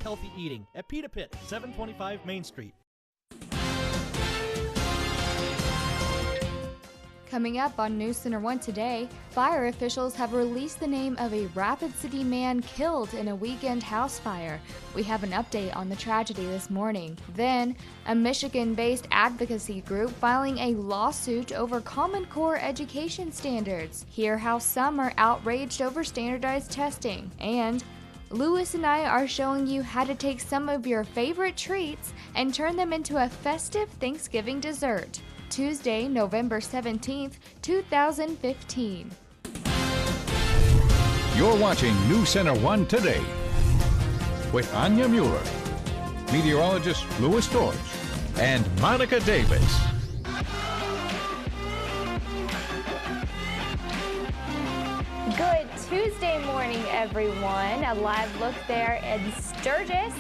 Healthy Eating at Pita Pit, 725 Main Street. Coming up on NC1 Today, fire officials have released the name of a Rapid City man killed in a weekend house fire. We have an update on the tragedy this morning. Then, a Michigan-based advocacy group filing a lawsuit over Common Core education standards. Hear how some are outraged over standardized testing. And Lewis and I are showing you how to take some of your favorite treats and turn them into a festive Thanksgiving dessert. Tuesday, November 17th, 2015. You're watching NC1 Today with Anya Mueller, meteorologist Louis George, and Monica Davis. Good Tuesday morning, everyone. A live look there in Sturgis.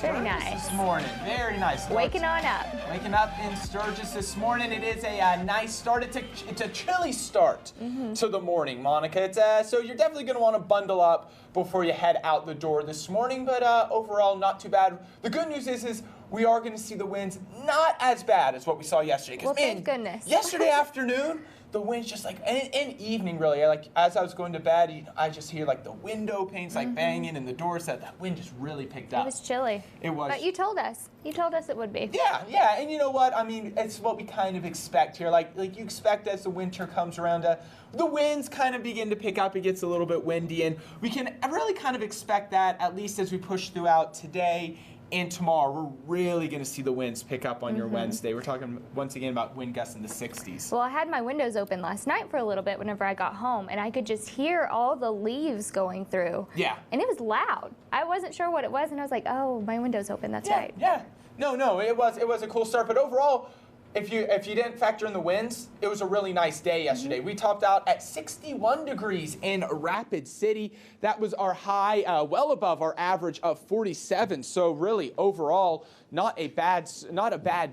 Very nice. This morning, very nice. Waking on up. Waking up in Sturgis this morning. It is a nice start. It's a chilly start to the morning, Monica. So you're definitely going to want to bundle up before you head out the door this morning. But overall, not too bad. The good news is we are going to see the winds not as bad as what we saw yesterday. Well, thank goodness. Yesterday afternoon, the wind's just like, in evening really, like as I was going to bed, I just hear like the window panes like banging and the doors, that wind just really picked up. It was chilly. It was. But you told us. You told us it would be. Yeah, and you know what? I mean, it's what we kind of expect here. Like you expect as the winter comes around, the winds kind of begin to pick up. It gets a little bit windy, and we can really kind of expect that at least as we push throughout today and tomorrow. We're really going to see the winds pick up on your Wednesday. We're talking once again about wind gusts in the 60s. Well, I had my windows open last night for a little bit whenever I got home, and I could just hear all the leaves going through. Yeah. And it was loud. I wasn't sure what it was, and I was like, oh, my window's open. That's right. Yeah. No, it was a cool start. But overall, if you didn't factor in the winds, it was a really nice day yesterday. We topped out at 61 degrees in Rapid City. That was our high, well above our average of 47. So really, overall, not a bad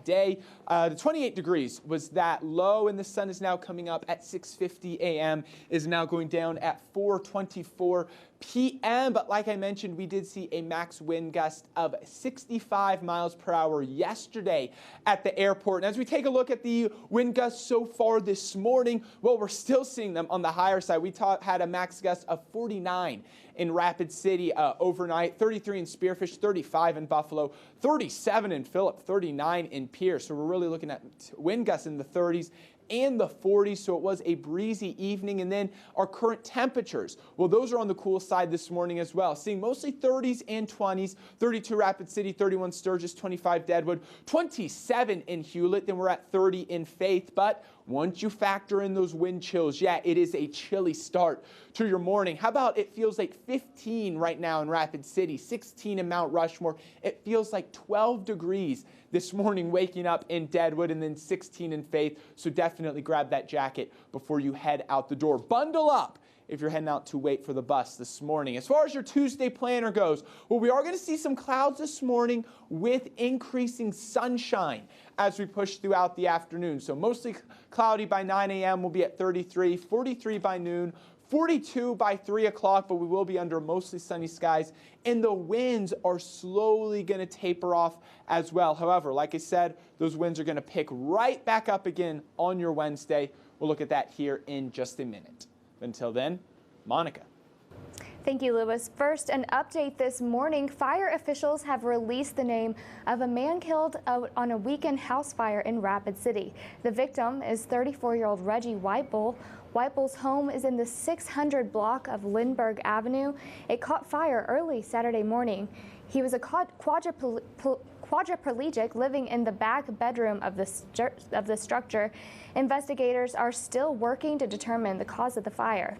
day. The 28 degrees was that low, and the sun is now coming up at 6:50 a.m. is now going down at 4:24 p.m. But like I mentioned, we did see a max wind gust of 65 miles per hour yesterday at the airport. And as we take a look at the wind gusts so far this morning, well, we're still seeing them on the higher side. We had a max gust of 49 in Rapid City overnight, 33 in Spearfish, 35 in Buffalo, 37 in Phillip, 39 in Pierce. So we're really looking at wind gusts in the 30s and the 40s, so it was a breezy evening. And then our current temperatures, well, those are on the cool side this morning as well, seeing mostly 30s and 20s, 32 Rapid City, 31 Sturgis, 25 Deadwood, 27 in Hewlett, then we're at 30 in Faith. But once you factor in those wind chills, yeah, it is a chilly start to your morning. How about it feels like 15 right now in Rapid City, 16 in Mount Rushmore. It feels like 12 degrees this morning waking up in Deadwood, and then 16 in Faith. So definitely grab that jacket before you head out the door. Bundle up if you're heading out to wait for the bus this morning. As far as your Tuesday planner goes, well, we are going to see some clouds this morning with increasing sunshine as we push throughout the afternoon. So mostly cloudy by 9 a.m. We'll be at 33, 43 by noon, 42 by 3 o'clock, but we will be under mostly sunny skies, and the winds are slowly going to taper off as well. However, like I said, those winds are going to pick right back up again on your Wednesday. We'll look at that here in just a minute. Until then, Monica. Thank you, Lewis. First, an update this morning. Fire officials have released the name of a man killed on a weekend house fire in Rapid City. The victim is 34-year-old Reggie Whitebull. Whitebull's home is in the 600 block of Lindbergh Avenue. It caught fire early Saturday morning. He was a quadriplegic living in the back bedroom of the structure. Investigators are still working to determine the cause of the fire.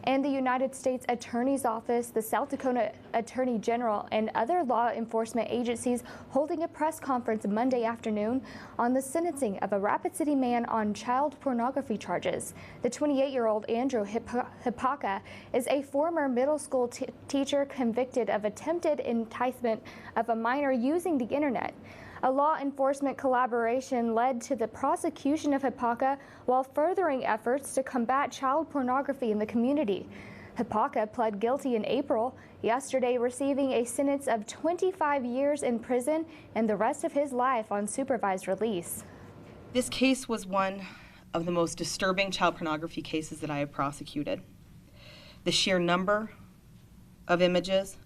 And the United States Attorney's Office, the South Dakota Attorney General, and other law enforcement agencies holding a press conference Monday afternoon on the sentencing of a Rapid City man on child pornography charges. The 28-year-old Andrew Hipaka is a former middle school teacher convicted of attempted enticement of a minor using the internet. A law enforcement collaboration led to the prosecution of Hipaka while furthering efforts to combat child pornography in the community. Hipaka pled guilty in April, yesterday receiving a sentence of 25 years in prison and the rest of his life on supervised release. This case was one of the most disturbing child pornography cases that I have prosecuted. The sheer number of images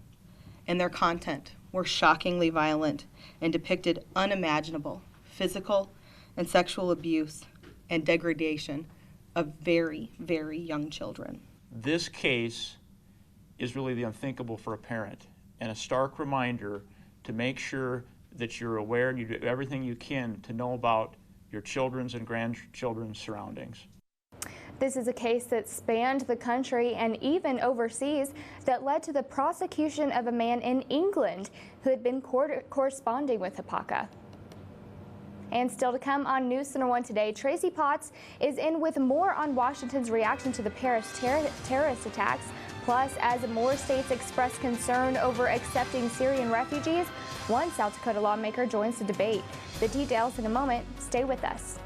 and their content were shockingly violent and depicted unimaginable physical and sexual abuse and degradation of very, very young children. This case is really the unthinkable for a parent and a stark reminder to make sure that you're aware and you do everything you can to know about your children's and grandchildren's surroundings. This is a case that spanned the country and even overseas that led to the prosecution of a man in England who had been corresponding with Hipaka. And still to come on News Center 1 Today, Tracy Potts is in with more on Washington's reaction to the Paris terrorist attacks. Plus, as more states express concern over accepting Syrian refugees, one South Dakota lawmaker joins the debate. The details in a moment. Stay with us.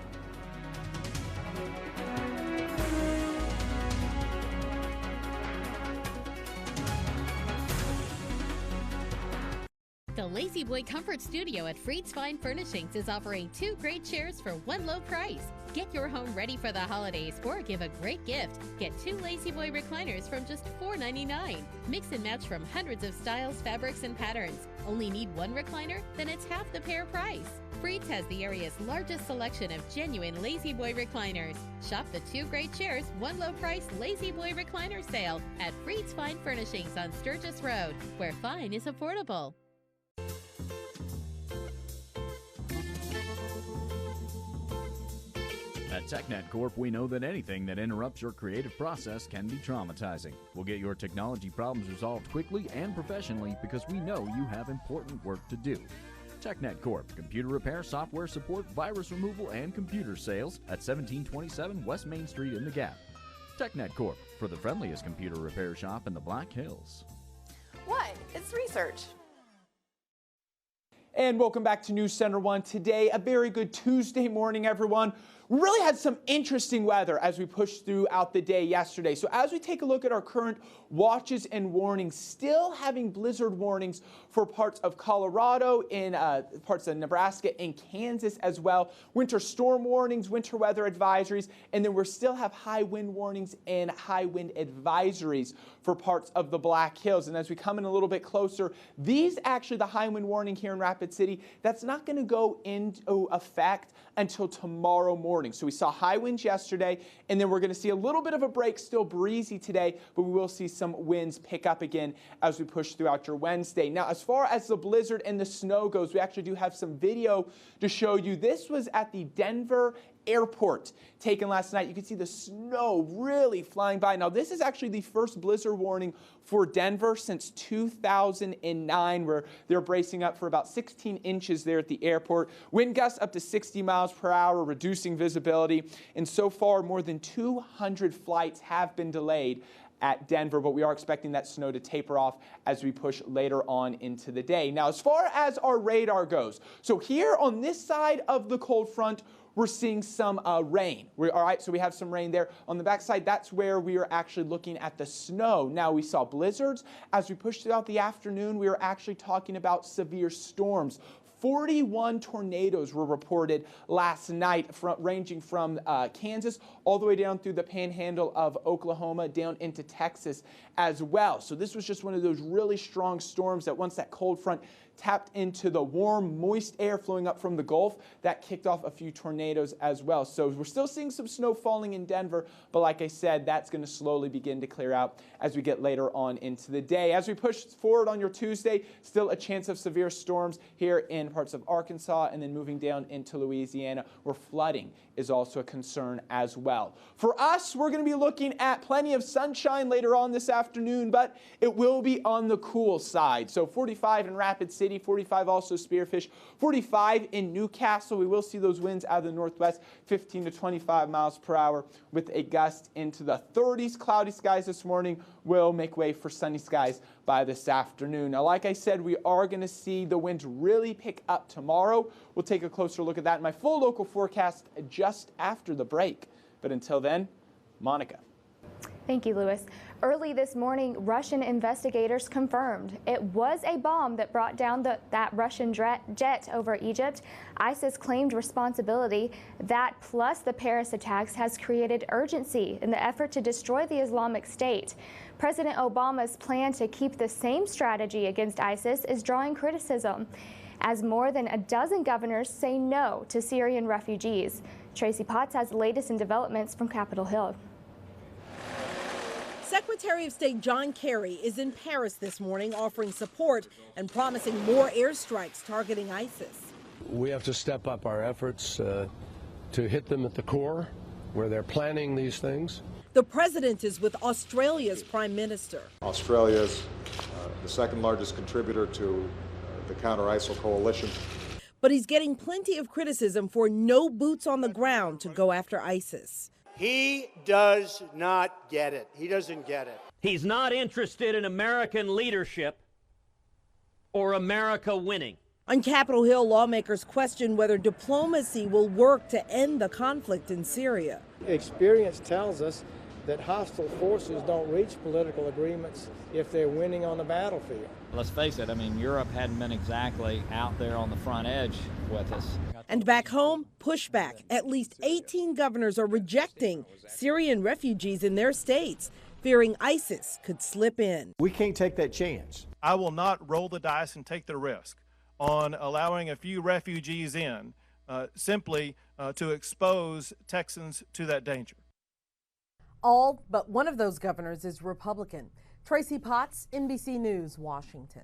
The Lazy Boy Comfort Studio at Freed's Fine Furnishings is offering 2 great chairs for one low price. Get your home ready for the holidays or give a great gift. Get 2 Lazy Boy recliners from just $4.99. Mix and match from hundreds of styles, fabrics, and patterns. Only need 1 recliner? Then it's half the pair price. Freed's has the area's largest selection of genuine Lazy Boy recliners. Shop the 2 great chairs, one low price Lazy Boy recliner sale at Freed's Fine Furnishings on Sturgis Road, where fine is affordable. At TechNet Corp, we know that anything that interrupts your creative process can be traumatizing. We'll get your technology problems resolved quickly and professionally because we know you have important work to do. TechNet Corp, computer repair, software support, virus removal, and computer sales at 1727 West Main Street in the Gap. TechNet Corp, for the friendliest computer repair shop in the Black Hills. What? It's research. And welcome back to News Center 1 Today. A very good Tuesday morning, everyone. We really had some interesting weather as we pushed throughout the day yesterday. So as we take a look at our current watches and warnings, still having blizzard warnings for parts of Colorado, in parts of Nebraska and Kansas as well. Winter storm warnings, winter weather advisories, and then we still have high wind warnings and high wind advisories for parts of the Black Hills. And as we come in a little bit closer, these actually, the high wind warning here in Rapid City, that's not going to go into effect until tomorrow morning. So we saw high winds yesterday, and then we're going to see a little bit of a break, still breezy today, but we will see some winds pick up again as we push throughout your Wednesday. Now, as far as the blizzard and the snow goes, we actually do have some video to show you. This was at the Denver Airport taken last night. You can see the snow really flying by. Now, this is actually the first blizzard warning for Denver since 2009, where they're bracing up for about 16 inches there at the airport. Wind gusts up to 60 miles per hour, reducing visibility. And so far, more than 200 flights have been delayed at Denver, but we are expecting that snow to taper off as we push later on into the day. Now, as far as our radar goes, so here on this side of the cold front, we're seeing some rain. All right, so we have some rain there. On the backside, that's where we are actually looking at the snow. Now, we saw blizzards. As we pushed throughout the afternoon, we were actually talking about severe storms. 41 tornadoes were reported last night, ranging from Kansas all the way down through the panhandle of Oklahoma, down into Texas as well. So this was just one of those really strong storms that once that cold front tapped into the warm, moist air flowing up from the Gulf, that kicked off a few tornadoes as well. So we're still seeing some snow falling in Denver, but like I said, that's going to slowly begin to clear out as we get later on into the day. As we push forward on your Tuesday, still a chance of severe storms here in parts of Arkansas and then moving down into Louisiana, where flooding is also a concern as well. For us, we're going to be looking at plenty of sunshine later on this afternoon, but it will be on the cool side. So 45 in Rapid City, 45 also Spearfish, 45 in Newcastle. We will see those winds out of the northwest, 15 to 25 miles per hour with a gust into the 30s. Cloudy skies this morning will make way for sunny skies by this afternoon. Now, like I said, we are going to see the winds really pick up tomorrow. We'll take a closer look at that in my full local forecast just after the break. But until then, Monica. Thank you, Lewis. Early this morning, Russian investigators confirmed it was a bomb that brought down that Russian jet over Egypt. ISIS claimed responsibility. That, plus the Paris attacks, has created urgency in the effort to destroy the Islamic State. President Obama's plan to keep the same strategy against ISIS is drawing criticism, as more than a dozen governors say no to Syrian refugees. Tracy Potts has the latest in developments from Capitol Hill. Secretary of State John Kerry is in Paris this morning offering support and promising more airstrikes targeting ISIS. We have to step up our efforts to hit them at the core where they're planning these things. The president is with Australia's prime minister. Australia is the second largest contributor to the counter-ISIL coalition. But he's getting plenty of criticism for no boots on the ground to go after ISIS. He does not get it. He doesn't get it. He's not interested in American leadership or America winning. On Capitol Hill, lawmakers question whether diplomacy will work to end the conflict in Syria. Experience tells us that hostile forces don't reach political agreements if they're winning on the battlefield. Let's face it, I mean, Europe hadn't been exactly out there on the front edge with us. And back home, pushback. At least 18 governors are rejecting Syrian refugees in their states, fearing ISIS could slip in. We can't take that chance. I will not roll the dice and take the risk on allowing a few refugees in simply to expose Texans to that danger. All but one of those governors is Republican. Tracy Potts, NBC News, Washington.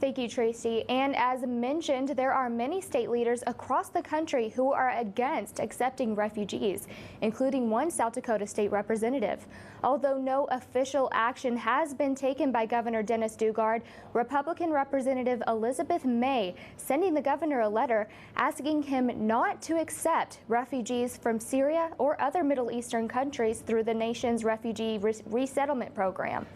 Thank you, Tracy. And as mentioned, there are many state leaders across the country who are against accepting refugees, including one South Dakota state representative. Although no official action has been taken by Governor Dennis Dugard, Republican Representative Elizabeth May sending the governor a letter asking him not to accept refugees from Syria or other Middle Eastern countries through the nation's refugee resettlement program.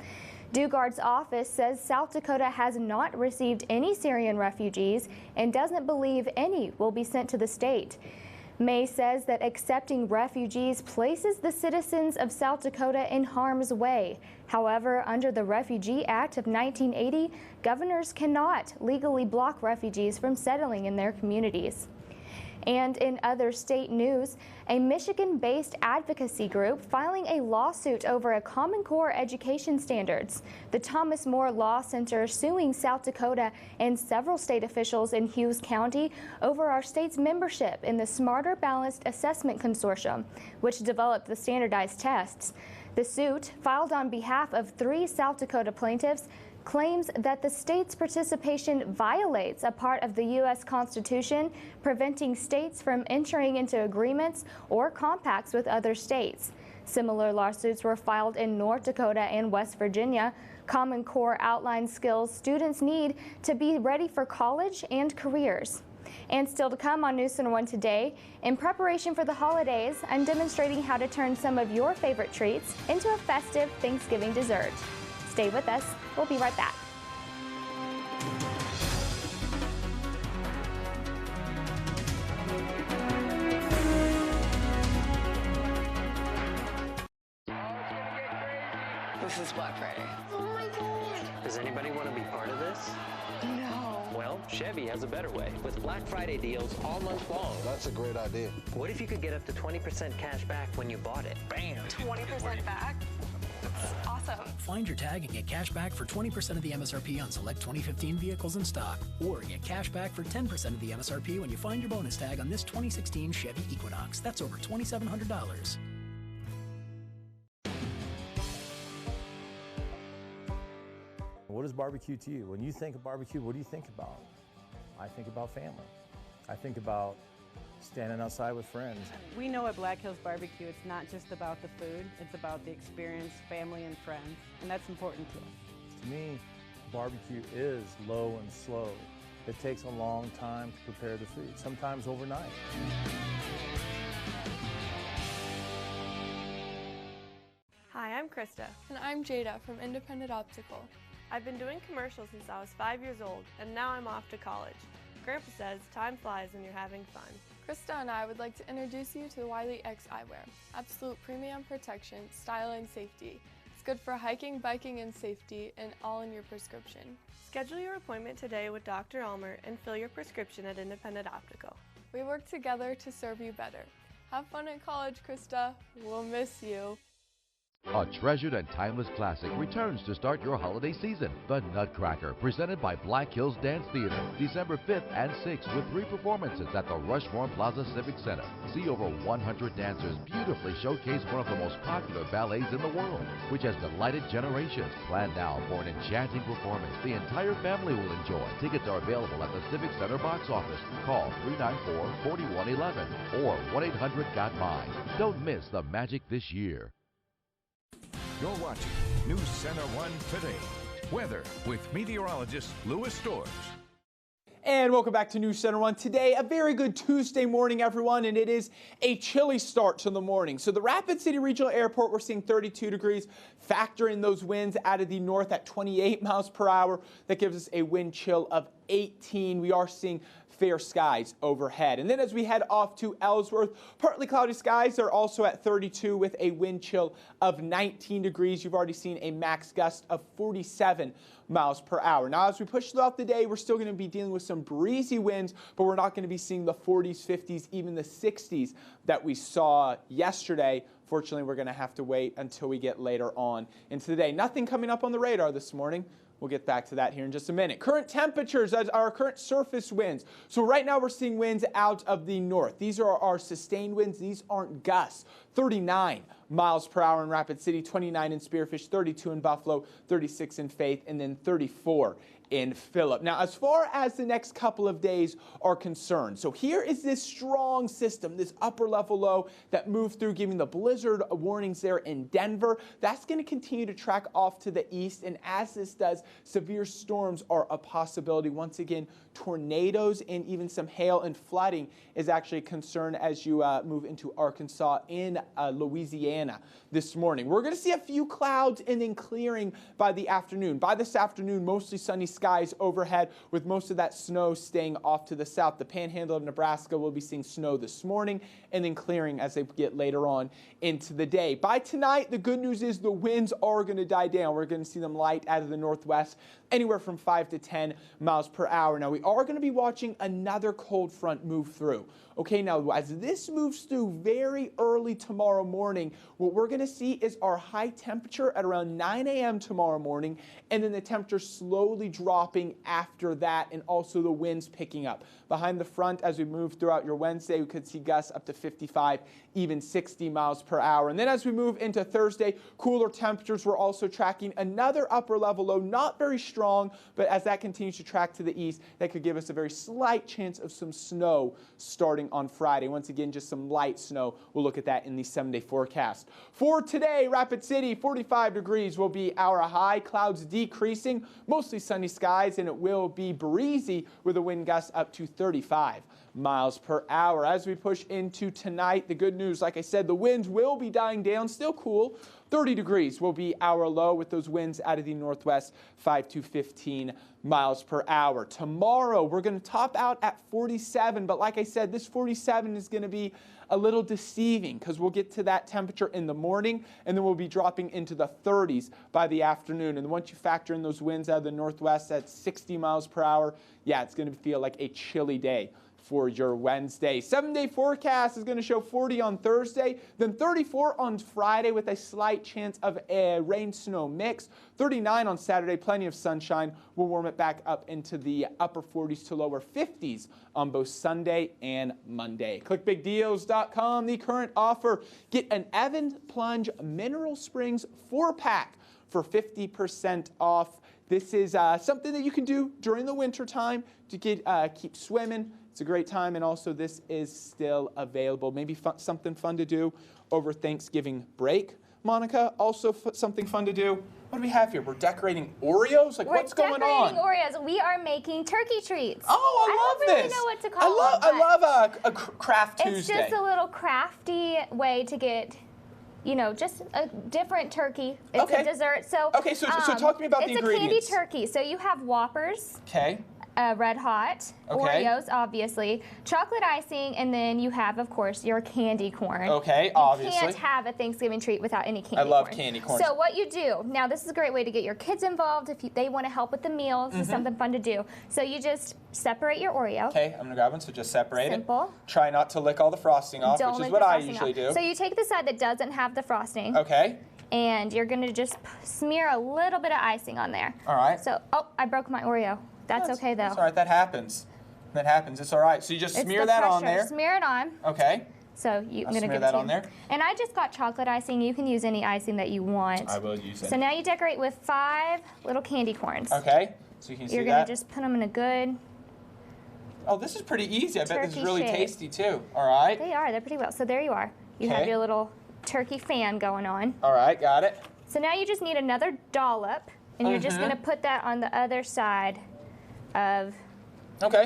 Dugard's office says South Dakota has not received any Syrian refugees and doesn't believe any will be sent to the state. May says that accepting refugees places the citizens of South Dakota in harm's way. However, under the Refugee Act of 1980, governors cannot legally block refugees from settling in their communities. And in other state news, a Michigan-based advocacy group filing a lawsuit over a Common Core education standards. The Thomas More Law Center suing South Dakota and several state officials in Hughes County over our state's membership in the Smarter Balanced Assessment Consortium, which developed the standardized tests. The suit, filed on behalf of 3 South Dakota plaintiffs, claims that the state's participation violates a part of the U.S. Constitution, preventing states from entering into agreements or compacts with other states. Similar lawsuits were filed in North Dakota and West Virginia. Common Core outlines skills students need to be ready for college and careers. And still to come on News Center 1 Today, in preparation for the holidays, I'm demonstrating how to turn some of your favorite treats into a festive Thanksgiving dessert. Stay with us. We'll be right back. This is Black Friday. Oh my God. Does anybody want to be part of this? No. Well, Chevy has a better way with Black Friday deals all month long. That's a great idea. What if you could get up to 20% cash back when you bought it? Bam! 20% back? That's awesome. Find your tag and get cash back for 20% of the MSRP on select 2015 vehicles in stock. Or get cash back for 10% of the MSRP when you find your bonus tag on this 2016 Chevy Equinox. That's over $2,700. What is barbecue to you? When you think of barbecue, what do you think about? I think about family. I think about standing outside with friends. We know at Black Hills Barbecue, it's not just about the food, it's about the experience, family and friends, and that's important to us. To me, barbecue is low and slow. It takes a long time to prepare the food, sometimes overnight. Hi, I'm Krista. And I'm Jada from Independent Optical. I've been doing commercials since I was 5 years old, and now I'm off to college. Grandpa says time flies when you're having fun. Krista and I would like to introduce you to Wiley X eyewear. Absolute premium protection, style, and safety. It's good for hiking, biking, and safety, and all in your prescription. Schedule your appointment today with Dr. Ulmer and fill your prescription at Independent Optical. We work together to serve you better. Have fun at college, Krista. We'll miss you. A treasured and timeless classic returns to start your holiday season. The Nutcracker, presented by Black Hills Dance Theater, December 5th and 6th with 3 performances at the Rushmore Plaza Civic Center. See over 100 dancers beautifully showcase one of the most popular ballets in the world, which has delighted generations. Plan now for an enchanting performance the entire family will enjoy. Tickets are available at the Civic Center box office. Call 394-4111 or 1-800-GOT-MINE. Don't miss the magic this year. You're watching News Center 1 Today. Weather with meteorologist Louis Storrs. And welcome back to News Center 1 Today. A very good Tuesday morning, everyone, and it is a chilly start to the morning. So the Rapid City Regional Airport, we're seeing 32 degrees. Factor in those winds out of the north at 28 miles per hour. That gives us a wind chill of 18. We are seeing fair skies overhead. And then as we head off to Ellsworth, partly cloudy skies are also at 32 with a wind chill of 19 degrees. You've already seen a max gust of 47 miles per hour. Now, as we push throughout the day, we're still going to be dealing with some breezy winds, but we're not going to be seeing the 40s, 50s, even the 60s that we saw yesterday. Fortunately, we're going to have to wait until we get later on into the day. Nothing coming up on the radar this morning. We'll get back to that here in just a minute. Current temperatures as our current surface winds. So right now we're seeing winds out of the north. These are our sustained winds. These aren't gusts. 39 miles per hour in Rapid City, 29 in Spearfish, 32 in Buffalo, 36 in Faith, and then 34 in Phillip. Now, as far as the next couple of days are concerned, so here is this strong system, this upper level low that moved through, giving the blizzard warnings there in Denver. That's going to continue to track off to the east, and as this does, severe storms are a possibility. Once again, tornadoes and even some hail and flooding is actually a concern as you move into Arkansas and Louisiana this morning. We're going to see a few clouds and then clearing by the afternoon. By this afternoon, mostly sunny skies overhead with most of that snow staying off to the south. The panhandle of Nebraska will be seeing snow this morning and then clearing as they get later on into the day. By tonight, the good news is the winds are going to die down. We're going to see them light out of the northwest, anywhere from 5 to 10 miles per hour. Now, we are going to be watching another cold front move through. Okay, now as this moves through very early tomorrow morning, what we're going to see is our high temperature at around 9 a.m. tomorrow morning, and then the temperature slowly dropping after that, and also the winds picking up. Behind the front, as we move throughout your Wednesday, we could see gusts up to 55, even 60 miles per hour. And then as we move into Thursday, cooler temperatures, we're also tracking another upper level low, not very strong, but as that continues to track to the east, that could give us a very slight chance of some snow starting on Friday. Once again, just some light snow. We'll look at that in the 7-day forecast. For today, Rapid City, 45 degrees will be our high. Clouds decreasing, mostly sunny skies, and it will be breezy with a wind gust up to 35 miles per hour. As we push into tonight, the good news, like I said, the winds will be dying down, still cool. 30 degrees will be our low with those winds out of the northwest, 5 to 15 miles per hour. Tomorrow, we're going to top out at 47, but like I said, this 47 is going to be a little deceiving because we'll get to that temperature in the morning, and then we'll be dropping into the 30s by the afternoon. And once you factor in those winds out of the northwest at 60 miles per hour, yeah, it's going to feel like a chilly day for your Wednesday. 7-day forecast is going to show 40 on Thursday, then 34 on Friday with a slight chance of a rain-snow mix. 39 on Saturday, plenty of sunshine. We'll warm it back up into the upper 40s to lower 50s on both Sunday and Monday. ClickBigDeals.com, the current offer. Get an Evans Plunge Mineral Springs 4-pack for 50% off. This is something that you can do during the winter time to keep swimming. It's a great time, and also this is still available. Maybe something fun to do over Thanksgiving break. Monica, also something fun to do. What do we have here? We're decorating Oreos? Like, what's going on? We're decorating Oreos. We are making turkey treats. Oh, I love this. I don't really know what to call them. I love a Craft Tuesday. It's just a little crafty way to get, you know, just a different turkey. It's a dessert. So, so talk to me about the ingredients. It's a candy turkey. So you have Whoppers. Okay. Red Hot, Okay. Oreos, obviously, chocolate icing, and then you have, of course, your candy corn. Okay, you obviously. You can't have a Thanksgiving treat without any candy corn. I love candy corn. So what you do, now this is a great way to get your kids involved if they want to help with the meals. This is something fun to do. So you just separate your Oreo. Okay, I'm going to grab one, so just separate Simple. it. Try not to lick all the frosting off, Don't which is lick what the I frosting usually off. do. So you take the side that doesn't have the frosting. Okay. And you're going to just smear a little bit of icing on there. All right. So, oh, I broke my Oreo. That's okay, though. That's all right, that happens. That happens, it's all right. So you just smear that on there. Smear it on. Okay. So I'm going to smear give that it to on you. there. And I just got chocolate icing. You can use any icing that you want. I will use it. So now you decorate with 5 little candy corns. Okay, so you can see You're going to just put them in a good... Oh, this is pretty easy. I bet this is turkey really shape. tasty too. All right. They are. They're pretty well. So there you are. You have Okay. your little turkey fan going on. All right, got it. So now you just need another dollop, and you're just going to put that on the other side of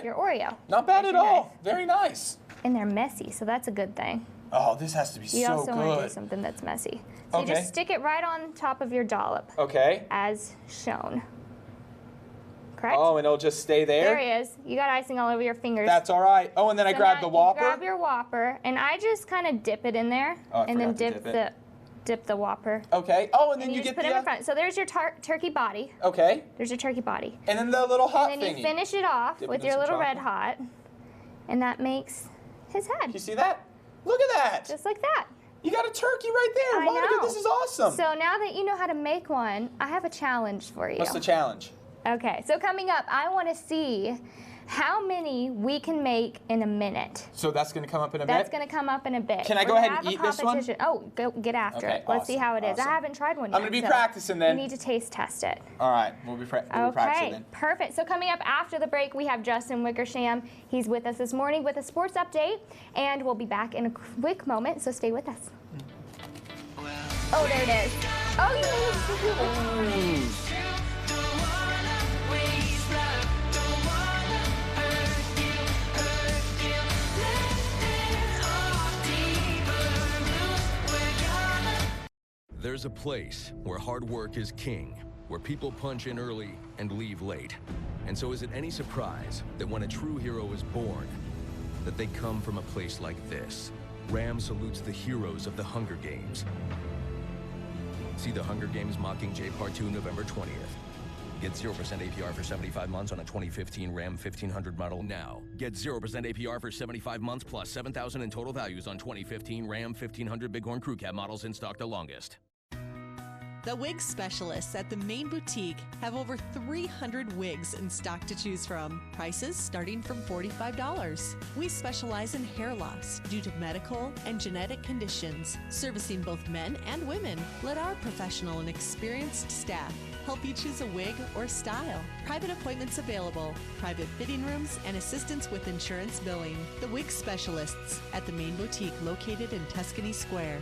your Oreo. Not bad at all. Very nice. And they're messy, so that's a good thing. Oh, this has to be You so also want to do good. something that's messy. So you Okay. just stick it right on top of your dollop. Okay. As shown. Correct? Oh, and it'll just stay there? There he is. You got icing all over your fingers. That's all right. Oh, and then I So grab now the you Whopper. grab your Whopper, and I just kind of dip it in there, Oh, I and then forgot to dip the Whopper. Okay. Oh, and then you you just get put the it in front. So there's your turkey body. Okay. There's your turkey body. And then the little hot And then thingy. you finish it off Dip it with in your some little chocolate. red hot, and that makes his head. You see that? Look at that. Just like that. You got a turkey right there. I Monica, know. this is awesome. So now that you know how to make one, I have a challenge for you. What's the challenge? Okay, so coming up, I want to see how many we can make in a minute. So that's going to come up in a That's bit? going to come up in a bit. Can I We're go gonna ahead and have a eat this one? competition. Oh, go get after Okay, it. Let's see awesome, how it is. awesome. I haven't tried one I'm yet. gonna be so practicing then. You need to taste test it. All right. We'll be practicing Okay, then. perfect. So coming up after the break, we have Justin Wickersham. He's with us this morning with a sports update, and we'll be back in a quick moment, so stay with us. Oh, there it is. Oh, you made it. There's a place where hard work is king, where people punch in early and leave late. And so is it any surprise that when a true hero is born, that they come from a place like this? Ram salutes the heroes of the Hunger Games. See The Hunger Games Mockingjay Part 2 November 20th. Get 0% APR for 75 months on a 2015 Ram 1500 model now. Get 0% APR for 75 months plus $7,000 in total values on 2015 Ram 1500 Bighorn Crew Cab models in stock the longest. The wig specialists at the Main Boutique have over 300 wigs in stock to choose from. Prices starting from $45. We specialize in hair loss due to medical and genetic conditions, servicing both men and women. Let our professional and experienced staff help you choose a wig or style. Private appointments available, private fitting rooms, and assistance with insurance billing. The wig specialists at the Main Boutique located in Tuscany Square.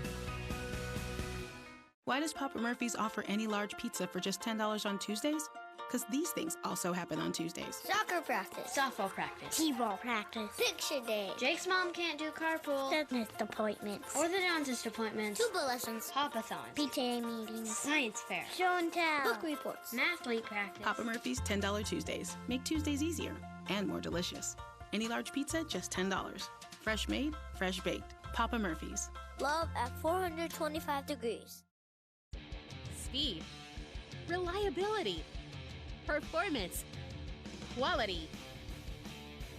Why does Papa Murphy's offer any large pizza for just $10 on Tuesdays? Because these things also happen on Tuesdays. Soccer practice. Softball practice. T-ball practice. Picture day. Jake's mom can't do carpool. Dentist appointments. Or the dentist appointments. Tuba lessons. Hop-a-thons. PTA meetings. Science fair. Show and tell. Book reports. Mathlete practice. Papa Murphy's $10 Tuesdays. Make Tuesdays easier and more delicious. Any large pizza, just $10. Fresh made, fresh baked. Papa Murphy's. Love at 425 degrees. Speed, reliability, performance, quality.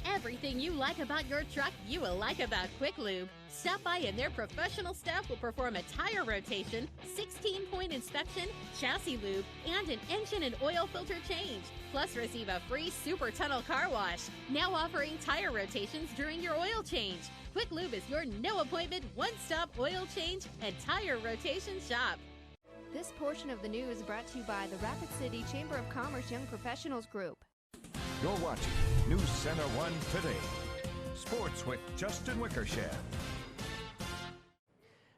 Everything you like about your truck, you will like about Quick Lube. Stop by and their professional staff will perform a tire rotation, 16-point inspection, chassis lube, and an engine and oil filter change. Plus receive a free Super Tunnel car wash. Now offering tire rotations during your oil change. Quick Lube is your no-appointment, one-stop oil change and tire rotation shop. This portion of the news brought to you by the Rapid City Chamber of Commerce Young Professionals Group. You're watching News Center 1 Today. Sports with Justin Wickersham.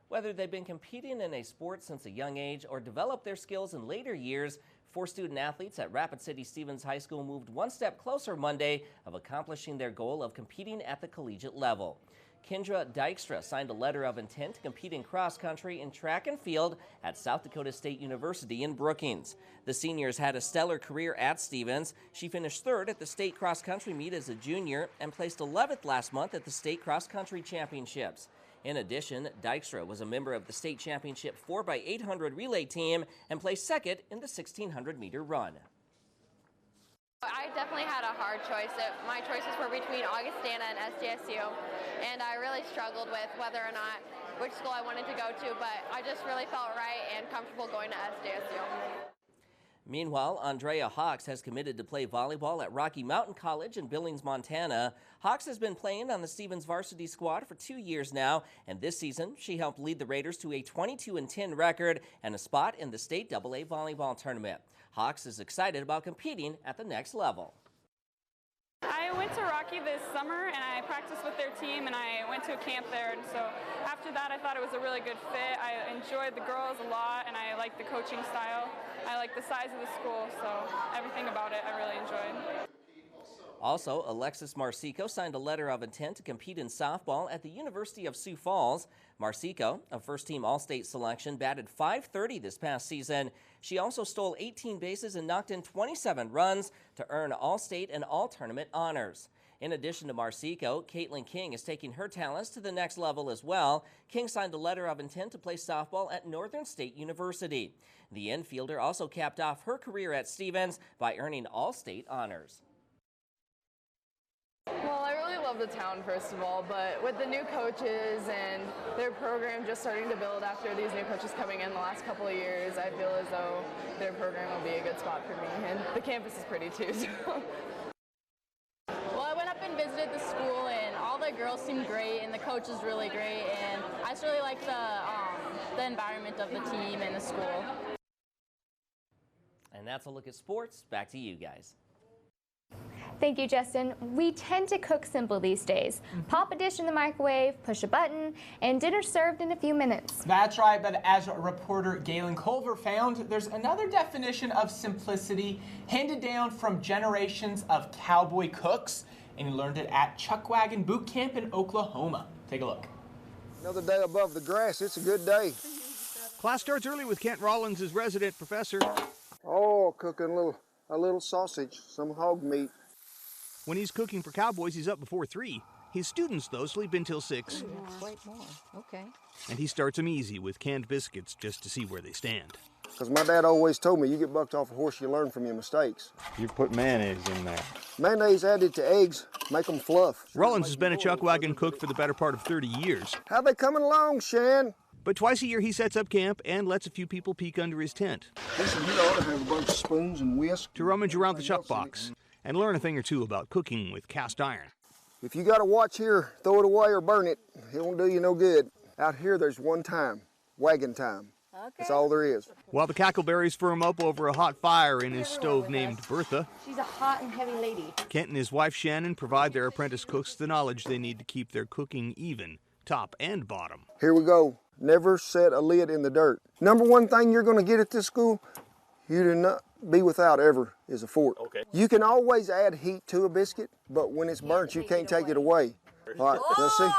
Whether they've been competing in a sport since a young age or developed their skills in later years, 4 student athletes at Rapid City Stevens High School moved one step closer Monday of accomplishing their goal of competing at the collegiate level. Kendra Dykstra signed a letter of intent to compete in cross country and track and field at South Dakota State University in Brookings. The seniors had a stellar career at Stevens. She finished third at the state cross country meet as a junior and placed 11th last month at the state cross country championships. In addition, Dykstra was a member of the state championship 4x800 relay team and placed second in the 1600-meter run. I definitely had a hard choice. My choices were between Augustana and SDSU, and I really struggled with whether or not which school I wanted to go to, but I just really felt right and comfortable going to SDSU. Meanwhile, Andrea Hawks has committed to play volleyball at Rocky Mountain College in Billings, Montana. Hawks has been playing on the Stevens varsity squad for 2 years now, and this season she helped lead the Raiders to a 22-10 record and a spot in the state AA volleyball tournament. Hawks is excited about competing at the next level. I went to Rocky this summer and I practiced with their team and I went to a camp there, and so after that I thought it was a really good fit. I enjoyed the girls a lot and I liked the coaching style. I liked the size of the school, so everything about it I really enjoyed. Also, Alexis Marcico signed a letter of intent to compete in softball at the University of Sioux Falls. Marcico, a first-team All-State selection, batted .530 this past season. She also stole 18 bases and knocked in 27 runs to earn All-State and All-Tournament honors. In addition to Marcico, Caitlin King is taking her talents to the next level as well. King signed a letter of intent to play softball at Northern State University. The infielder also capped off her career at Stevens by earning All-State honors. Well, I really love the town, first of all, but with the new coaches and their program just starting to build after these new coaches coming in the last couple of years, I feel as though their program will be a good spot for me, and the campus is pretty too. So. Well, I went up and visited the school, and all the girls seemed great, and the coach is really great, and I just really like the environment of the team and the school. And that's a look at sports. Back to you guys. Thank you, Justin. We tend to cook simple these days. Pop a dish in the microwave, push a button, and dinner served in a few minutes. That's right, but as reporter Galen Culver found, there's another definition of simplicity handed down from generations of cowboy cooks, and he learned it at Chuckwagon Boot Camp in Oklahoma. Take a look. Another day above the grass. It's a good day. Class starts early with Kent Rollins as resident professor. Oh, cooking a little sausage, some hog meat. When he's cooking for cowboys, he's up before 3. His students, though, sleep until 6. Wait more. Okay. And he starts them easy with canned biscuits just to see where they stand. Because my dad always told me, you get bucked off a horse, you learn from your mistakes. You put mayonnaise in there. Mayonnaise added to eggs, make them fluff. Rollins has been a Chuckwagon cook for the better part of 30 years. How they coming along, Shan? But twice a year he sets up camp and lets a few people peek under his tent. Listen, you ought to have a bunch of spoons and whisk. To rummage around the chuck box and learn a thing or two about cooking with cast iron. If you got a watch here, throw it away or burn it. It won't do you no good. Out here there's one time, wagon time. Okay. That's all there is. While the cackleberries firm up over a hot fire in his stove named Bertha, she's a hot and heavy lady. Kent and his wife Shannon provide their apprentice cooks the knowledge they need to keep their cooking even, top and bottom. Here we go. Never set a lid in the dirt. Number one thing you're going to get at this school, you do not be without ever, is a fork. Okay. You can always add heat to a biscuit, but when it's burnt, you can't take it away. All right, now see,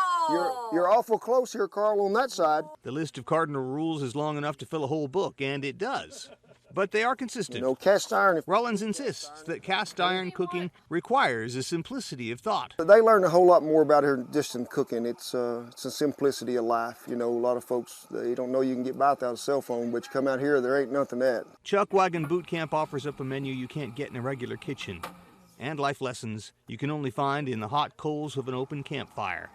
you're awful close here, Carl, on that side. The list of cardinal rules is long enough to fill a whole book, and it does. But they are consistent. You know, cast iron. Rollins insists that cast iron cooking requires a simplicity of thought. They learn a whole lot more about here just in cooking. It's a simplicity of life. You know, a lot of folks, they don't know you can get by without a cell phone, but you come out here, there ain't nothing that. Chuckwagon Boot Camp offers up a menu you can't get in a regular kitchen, and life lessons you can only find in the hot coals of an open campfire.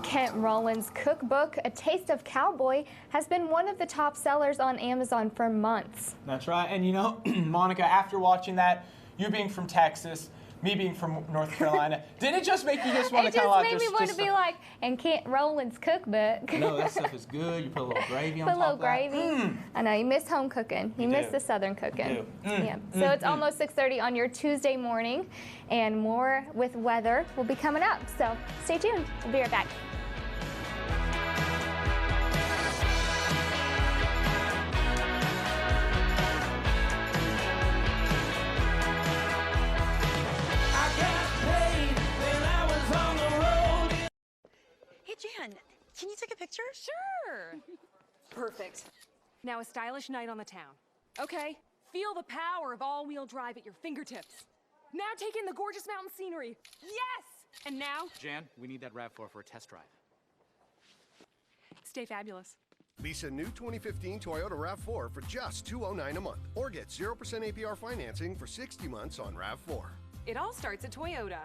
Kent Rollins' cookbook, A Taste of Cowboy, has been one of the top sellers on Amazon for months. That's right. And you know, Monica, after watching that, you being from Texas, me being from North Carolina, didn't it just make you just want to kind of like It just made me want to be like, and Kent Rollins' cookbook. No, that stuff is good. You put a little gravy on top of that. Put a little gravy. I know, you miss home cooking. You miss the Southern cooking. Yeah. So it's almost 6:30 on your Tuesday morning, and more with weather will be coming up. So stay tuned. We'll be right back. picture? Sure. Perfect. Now a stylish night on the town. Okay, feel the power of all-wheel drive at your fingertips. Now take in the gorgeous mountain scenery. Yes! And now, Jan, we need that RAV4 for a test drive. stay fabulous. Lease a new 2015 Toyota RAV4 for just $209 a month, or get 0% APR financing for 60 months on RAV4. It all starts at Toyota.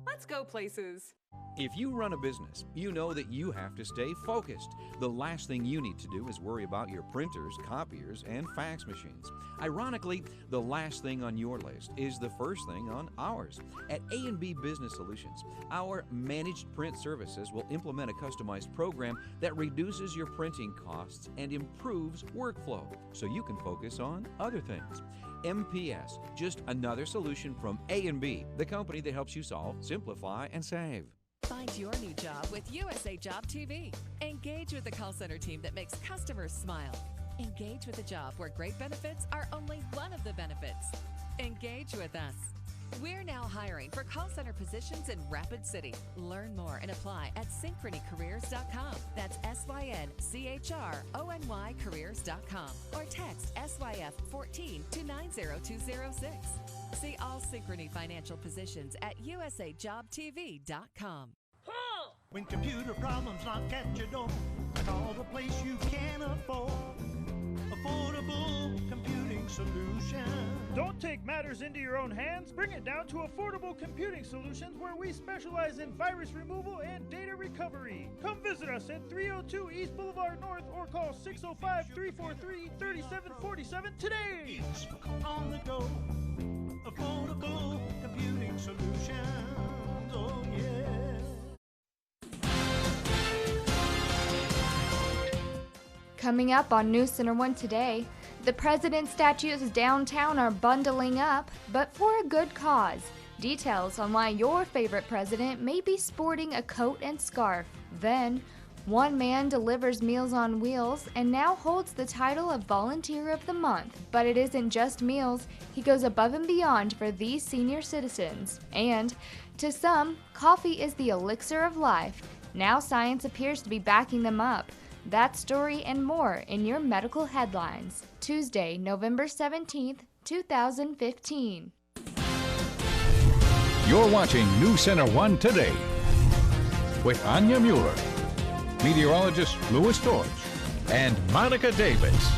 Let's go places. If you run a business, you know that you have to stay focused. The last thing you need to do is worry about your printers, copiers, and fax machines. Ironically, the last thing on your list is the first thing on ours. At A&B Business Solutions, our managed print services will implement a customized program that reduces your printing costs and improves workflow so you can focus on other things. MPS, just another solution from A&B, the company that helps you solve, simplify, and save. Find your new job with USA Job TV. Engage with the call center team that makes customers smile. Engage with a job where great benefits are only one of the benefits. Engage with us. We're now hiring for call center positions in Rapid City. Learn more and apply at synchronycareers.com. That's SYNCHRONY careers.com. Or text SYF14 to 90206. See all Synchrony financial positions at usajobtv.com. When computer problems knock at your door, call the place you can afford. Affordable Computing Solutions. Don't take matters into your own hands. Bring it down to Affordable Computing Solutions, where we specialize in virus removal and data recovery. Come visit us at 302 East Boulevard North or call 605-343-3747 today. It's on the go. Affordable Computing Solutions. Oh, yeah. Coming up on News Center 1 Today, the president's statues downtown are bundling up, but for a good cause. Details on why your favorite president may be sporting a coat and scarf. Then, one man delivers Meals on Wheels and now holds the title of Volunteer of the Month. But it isn't just meals, he goes above and beyond for these senior citizens. And, to some, coffee is the elixir of life. Now science appears to be backing them up. That story and more in your medical headlines. Tuesday, November 17th, 2015. You're watching News Center 1 Today with Anya Mueller, meteorologist Louis George, and Monica Davis.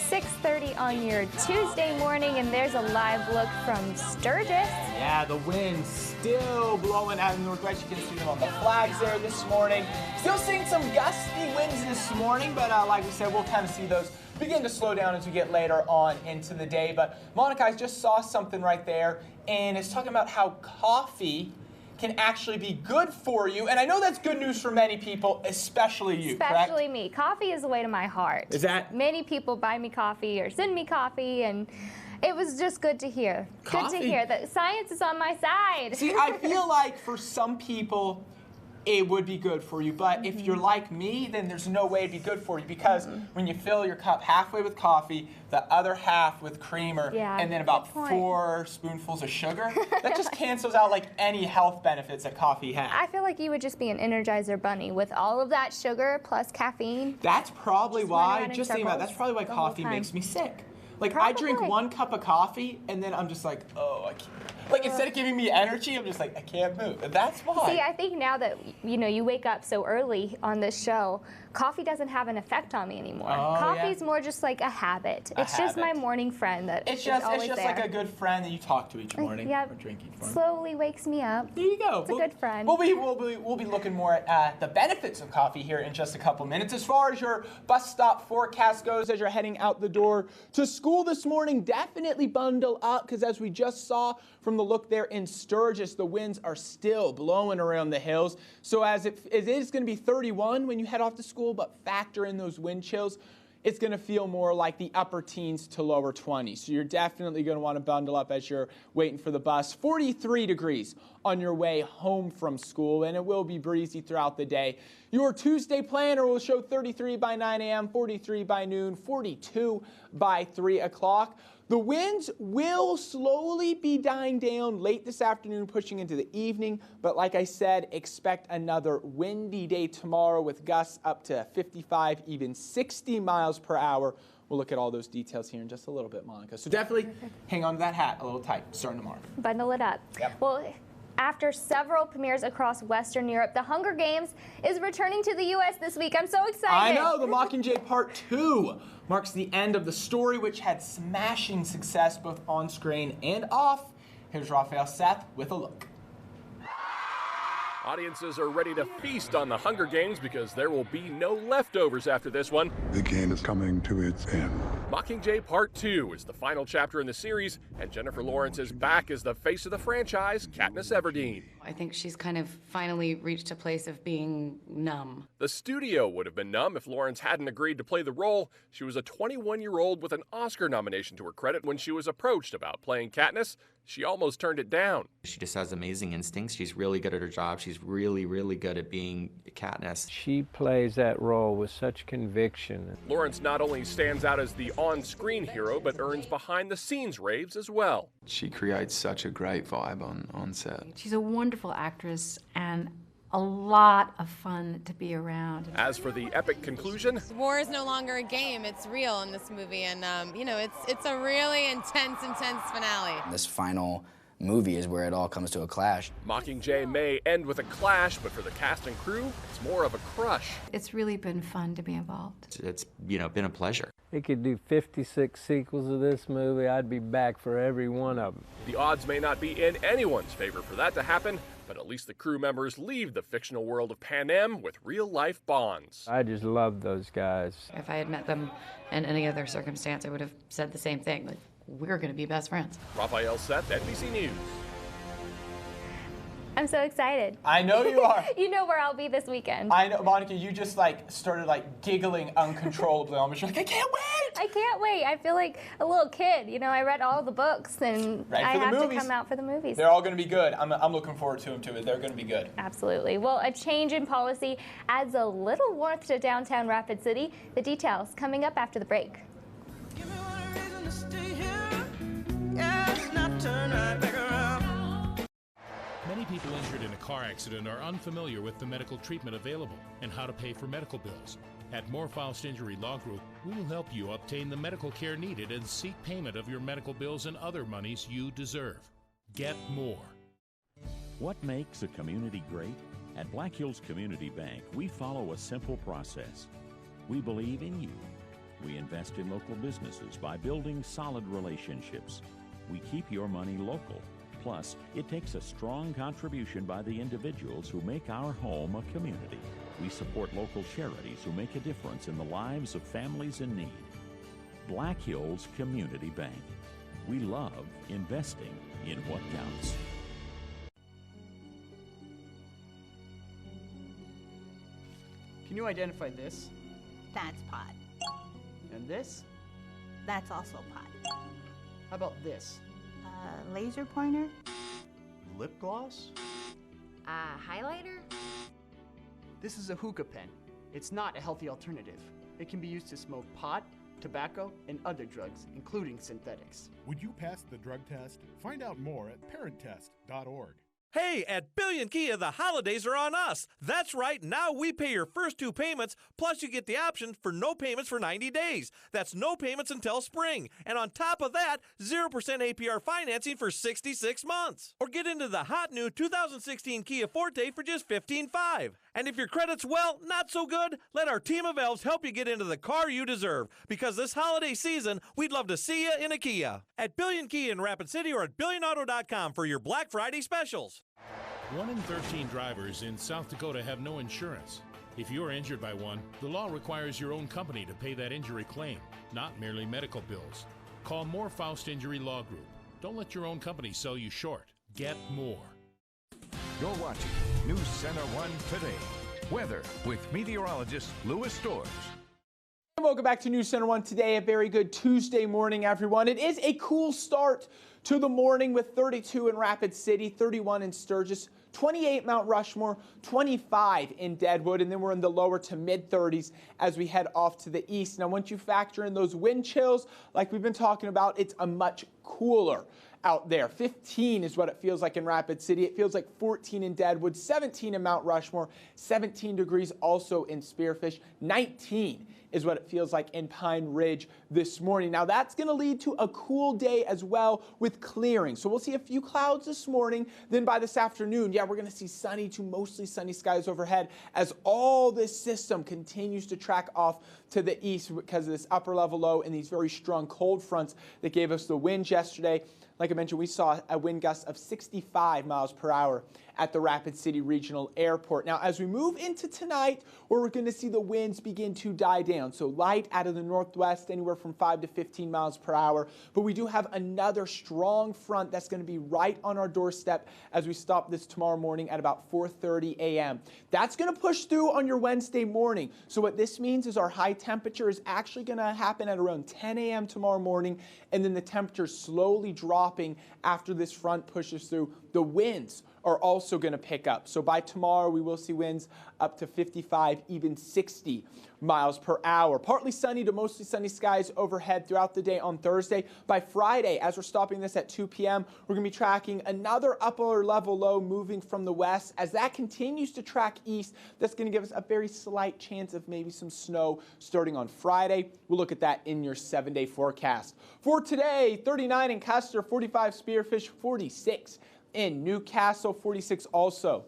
6:30 on your Tuesday morning, and there's a live look from Sturgis. Yeah, the wind's still blowing out in the northwest. You can see them on the flags there this morning. Still seeing some gusty winds this morning, but like we said, we'll kind of see those begin to slow down as we get later on into the day. But Monica, I just saw something right there, and it's talking about how coffee can actually be good for you. And I know that's good news for many people, especially you, Especially correct? me. Coffee is the way to my heart. Is that? Many people buy me coffee or send me coffee, and it was just good to hear. Coffee? Good to hear that science is on my side. See, I feel like for some people, it would be good for you. But if you're like me, then there's no way it'd be good for you, because when you fill your cup halfway with coffee, the other half with creamer, and then about 4 spoonfuls of sugar, that just cancels out like any health benefits that coffee has. I feel like you would just be an Energizer bunny with all of that sugar plus caffeine. That's probably why, running in just think about it, that's probably why circles the whole coffee time. makes me sick. Like, I drink 1 cup of coffee, and then I'm just like, oh, I can't. Like, instead of giving me energy, I'm just like, I can't move. And that's why. See, I think now that, you wake up so early on this show, coffee doesn't have an effect on me anymore. Oh, Coffee's more just like a habit. It's just my morning friend that It's is just always there. like a good friend that you talk to each morning. Yep. Or drinking for. Slowly wakes me up. There you go. It's a good friend. We'll be looking more at the benefits of coffee here in just a couple minutes. As far as your bus stop forecast goes, as you're heading out the door to school this morning, definitely bundle up, because as we just saw from the look there in Sturgis, the winds are still blowing around the hills. So as it is going to be 31 when you head off to school, but factor in those wind chills, it's going to feel more like the upper teens to lower 20s. So you're definitely going to want to bundle up as you're waiting for the bus. 43 degrees on your way home from school, and it will be breezy throughout the day. Your Tuesday planner will show 33 by 9 a.m., 43 by noon, 42 by 3 o'clock. The winds will slowly be dying down late this afternoon, pushing into the evening. But like I said, expect another windy day tomorrow with gusts up to 55, even 60 miles per hour. We'll look at all those details here in just a little bit, Monica. So definitely hang on to that hat a little tight starting tomorrow. Bundle it up. Yep. Well, after several premieres across Western Europe, The Hunger Games is returning to the U.S. this week. I'm so excited. I know. The Mockingjay Part 2 marks the end of the story, which had smashing success both on screen and off. Here's Raphael Seth with a look. Audiences are ready to feast on the Hunger Games because there will be no leftovers after this one. The game is coming to its end. Mockingjay Part 2 is the final chapter in the series, and Jennifer Lawrence is back as the face of the franchise, Katniss Everdeen. I think she's kind of finally reached a place of being numb. The studio would have been numb if Lawrence hadn't agreed to play the role. She was a 21-year-old with an Oscar nomination to her credit when she was approached about playing Katniss. She almost turned it down. She just has amazing instincts. She's really good at her job. She's really, really good at being Katniss. She plays that role with such conviction. Lawrence not only stands out as the on-screen hero, but earns behind-the-scenes raves as well. She creates such a great vibe on set. She's a wonderful actress and a lot of fun to be around. As for the epic conclusion, war is no longer a game, it's real in this movie, and it's a really intense finale. This final movie is where it all comes to a clash. Mockingjay may end with a clash, but for the cast and crew, it's more of a crush. It's really been fun to be involved. It's been a pleasure. It could do 56 sequels of this movie. I'd be back for every one of them. The odds may not be in anyone's favor for that to happen, but at least the crew members leave the fictional world of Panem with real-life bonds. I just love those guys. If I had met them in any other circumstance, I would have said the same thing. Like, we're going to be best friends. Raphael Seth, NBC News. I'm so excited. I know you are. You know where I'll be this weekend. I know, Monica, you just started giggling uncontrollably almost. You're like, I can't wait! I can't wait. I feel like a little kid. You know, I read all the books and I have to come out for the movies. They're all going to be good. I'm looking forward to them too. They're going to be good. Absolutely. Well, a change in policy adds a little warmth to downtown Rapid City. The details coming up after the break. Many people injured in a car accident are unfamiliar with the medical treatment available and how to pay for medical bills. At Moore-Faust Injury Law Group, we will help you obtain the medical care needed and seek payment of your medical bills and other monies you deserve. Get more. What makes a community great? At Black Hills Community Bank, we follow a simple process. We believe in you. We invest in local businesses by building solid relationships. We keep your money local. Plus, it takes a strong contribution by the individuals who make our home a community. We support local charities who make a difference in the lives of families in need. Black Hills Community Bank. We love investing in what counts. Can you identify this? That's pot. And this? That's also pot. How about this? Laser pointer? Lip gloss? Highlighter? This is a hookah pen. It's not a healthy alternative. It can be used to smoke pot, tobacco, and other drugs, including synthetics. Would you pass the drug test? Find out more at parenttest.org. Hey, at Billion Kia, the holidays are on us. That's right, now we pay your first 2 payments, plus you get the option for no payments for 90 days. That's no payments until spring. And on top of that, 0% APR financing for 66 months. Or get into the hot new 2016 Kia Forte for just $15,500. And if your credit's, well, not so good, let our team of elves help you get into the car you deserve. Because this holiday season, we'd love to see you in a Kia. At Billion Kia in Rapid City or at BillionAuto.com for your Black Friday specials. 1 in 13 drivers in South Dakota have no insurance. If you're injured by one, the law requires your own company to pay that injury claim, not merely medical bills. Call Moore-Faust Injury Law Group. Don't let your own company sell you short. Get more. You're watching News Center 1 Today. Weather with meteorologist Louis Storrs. Welcome back to News Center 1 Today. A very good Tuesday morning, everyone. It is a cool start to the morning with 32 in Rapid City, 31 in Sturgis, 28 Mount Rushmore, 25 in Deadwood, and then we're in the lower to mid 30s as we head off to the east. Now, once you factor in those wind chills, like we've been talking about, it's a much cooler out there. 15 is what it feels like in Rapid City. It feels like 14 in Deadwood, 17 in Mount Rushmore, 17 degrees also in Spearfish, 19 is what it feels like in Pine Ridge this morning. Now that's going to lead to a cool day as well with clearing. So we'll see a few clouds this morning. Then by this afternoon, we're going to see sunny to mostly sunny skies overhead as all this system continues to track off to the east because of this upper level low and these very strong cold fronts that gave us the winds yesterday. Like I mentioned, we saw a wind gust of 65 miles per hour at the Rapid City Regional Airport. Now, as we move into tonight, where we're going to see the winds begin to die down. So light out of the northwest, anywhere from 5 to 15 miles per hour. But we do have another strong front that's going to be right on our doorstep as we stop this tomorrow morning at about 4:30 a.m. That's going to push through on your Wednesday morning. So what this means is our high temperature is actually going to happen at around 10 a.m. tomorrow morning, and then the temperature slowly dropping after this front pushes through. The winds are also going to pick up. So by tomorrow, we will see winds up to 55, even 60 miles per hour. Partly sunny to mostly sunny skies overhead throughout the day on Thursday. By Friday, as we're stopping this at 2 p.m., we're going to be tracking another upper level low moving from the west. As that continues to track east, that's going to give us a very slight chance of maybe some snow starting on Friday. We'll look at that in your 7-day forecast. For today, 39 in Custer, 45 Spearfish, 46 in Newcastle, 46 also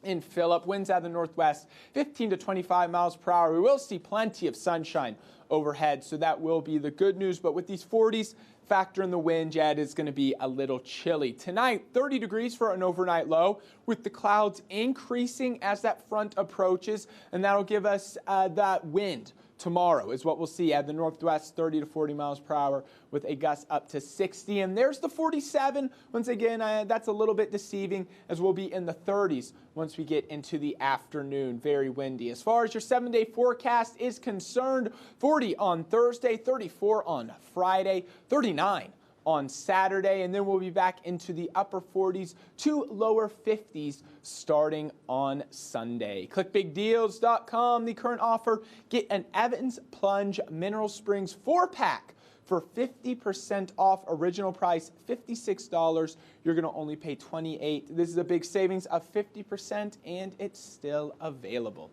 in Phillip. Winds out of the northwest, 15 to 25 miles per hour. We will see plenty of sunshine overhead, so that will be the good news. But with these 40s, factor in the wind, it is going to be a little chilly. Tonight, 30 degrees for an overnight low, with the clouds increasing as that front approaches, and that'll give us that wind. Tomorrow is what we'll see at the northwest, 30 to 40 miles per hour with a gust up to 60. And there's the 47. Once again, that's a little bit deceiving as we'll be in the 30s once we get into the afternoon. Very windy. As far as your 7-day forecast is concerned, 40 on Thursday, 34 on Friday, 39 on Saturday, and then we'll be back into the upper 40s to lower 50s starting on Sunday. ClickBigDeals.com, the current offer, get an Evans Plunge Mineral Springs 4-pack for 50% off, original price $56. You're going to only pay $28. This is a big savings of 50%, and it's still available.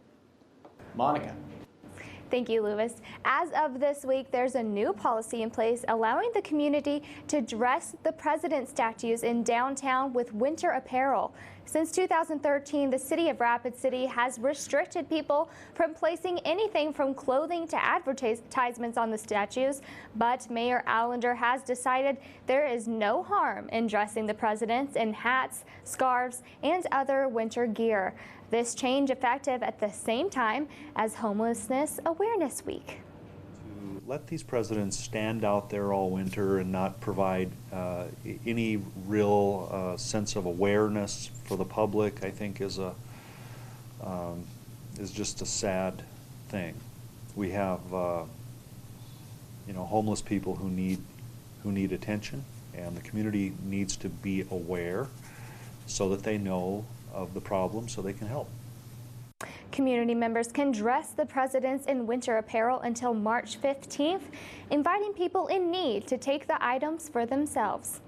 Monica. Thank you, Lewis. As of this week, there's a new policy in place allowing the community to dress the president statues in downtown with winter apparel. Since 2013, the city of Rapid City has restricted people from placing anything from clothing to advertisements on the statues, but Mayor Allender has decided there is no harm in dressing the presidents in hats, scarves, and other winter gear. This change effective at the same time as Homelessness Awareness Week. To let these presidents stand out there all winter and not provide any real sense of awareness for the public, I think is just a sad thing. We have homeless people who need attention, and the community needs to be aware so that they know of the problem so they can help. Community members can dress the presidents in winter apparel until March 15th, inviting people in need to take the items for themselves.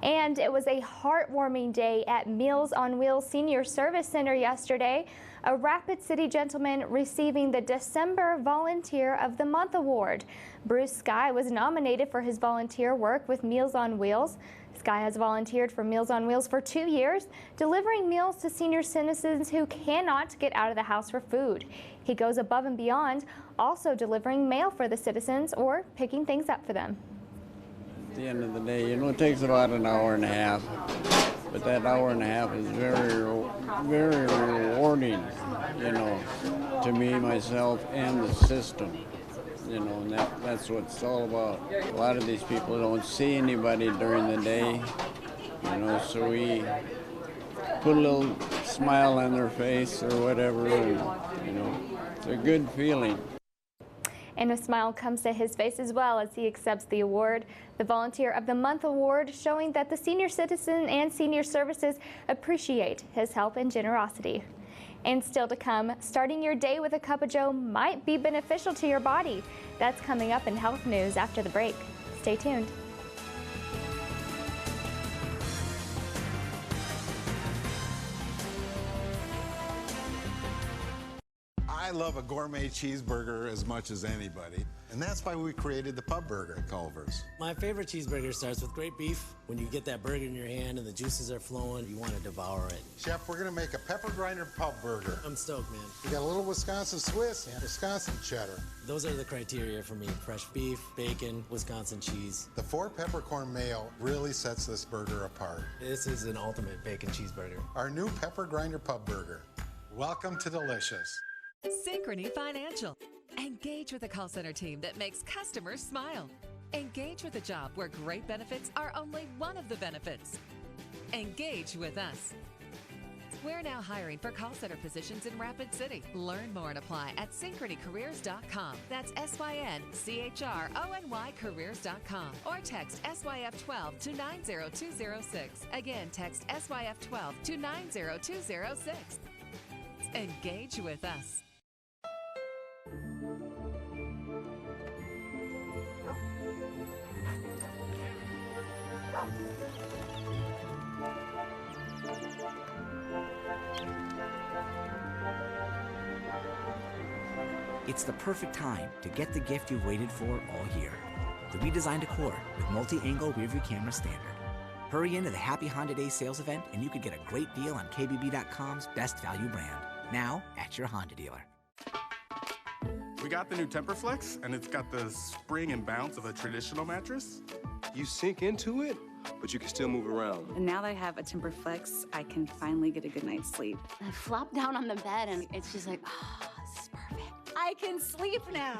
And it was a heartwarming day at Meals on Wheels Senior Service Center yesterday. A Rapid City gentleman receiving the December Volunteer of the Month award. Bruce Sky was nominated for his volunteer work with Meals on Wheels. Sky has volunteered for Meals on Wheels for 2 years, delivering meals to senior citizens who cannot get out of the house for food. He goes above and beyond, also delivering mail for the citizens or picking things up for them. At the end of the day, it takes about an hour and a half, but that hour and a half is very, very rewarding, to me, myself, and the system. And that's what it's all about. A lot of these people don't see anybody during the day, so we put a little smile on their face or whatever, and, it's a good feeling. And a smile comes to his face as well as he accepts the award. The Volunteer of the Month award, showing that the senior citizen and senior services appreciate his help and generosity. And still to come, starting your day with a cup of joe might be beneficial to your body. That's coming up in health news after the break. Stay tuned. I love a gourmet cheeseburger as much as anybody, and that's why we created the Pub Burger at Culver's. My favorite cheeseburger starts with great beef. When you get that burger in your hand and the juices are flowing, you want to devour it. Chef, we're gonna make a pepper grinder Pub Burger. I'm stoked, man. We got a little Wisconsin Swiss and Wisconsin cheddar. Those are the criteria for me. Fresh beef, bacon, Wisconsin cheese. The 4 peppercorn mayo really sets this burger apart. This is an ultimate bacon cheeseburger. Our new pepper grinder Pub Burger. Welcome to Delicious. Synchrony Financial. Engage with a call center team that makes customers smile. Engage with a job where great benefits are only one of the benefits. Engage with us. We're now hiring for call center positions in Rapid City. Learn more and apply at synchronycareers.com. That's SYNCHRONY careers.com. Or text SYF12 to 90206. Again, text SYF12 to 90206. Engage with us. It's the perfect time to get the gift you've waited for all year. The redesigned Accord with multi-angle rearview camera standard. Hurry into the Happy Honda Days sales event and you could get a great deal on KBB.com's best value brand. Now at your Honda dealer. We got the new Temperflex, and it's got the spring and bounce of a traditional mattress. You sink into it, but you can still move around. And now that I have a Temperflex, I can finally get a good night's sleep. I flop down on the bed, and it's just like, oh, this is perfect. I can sleep now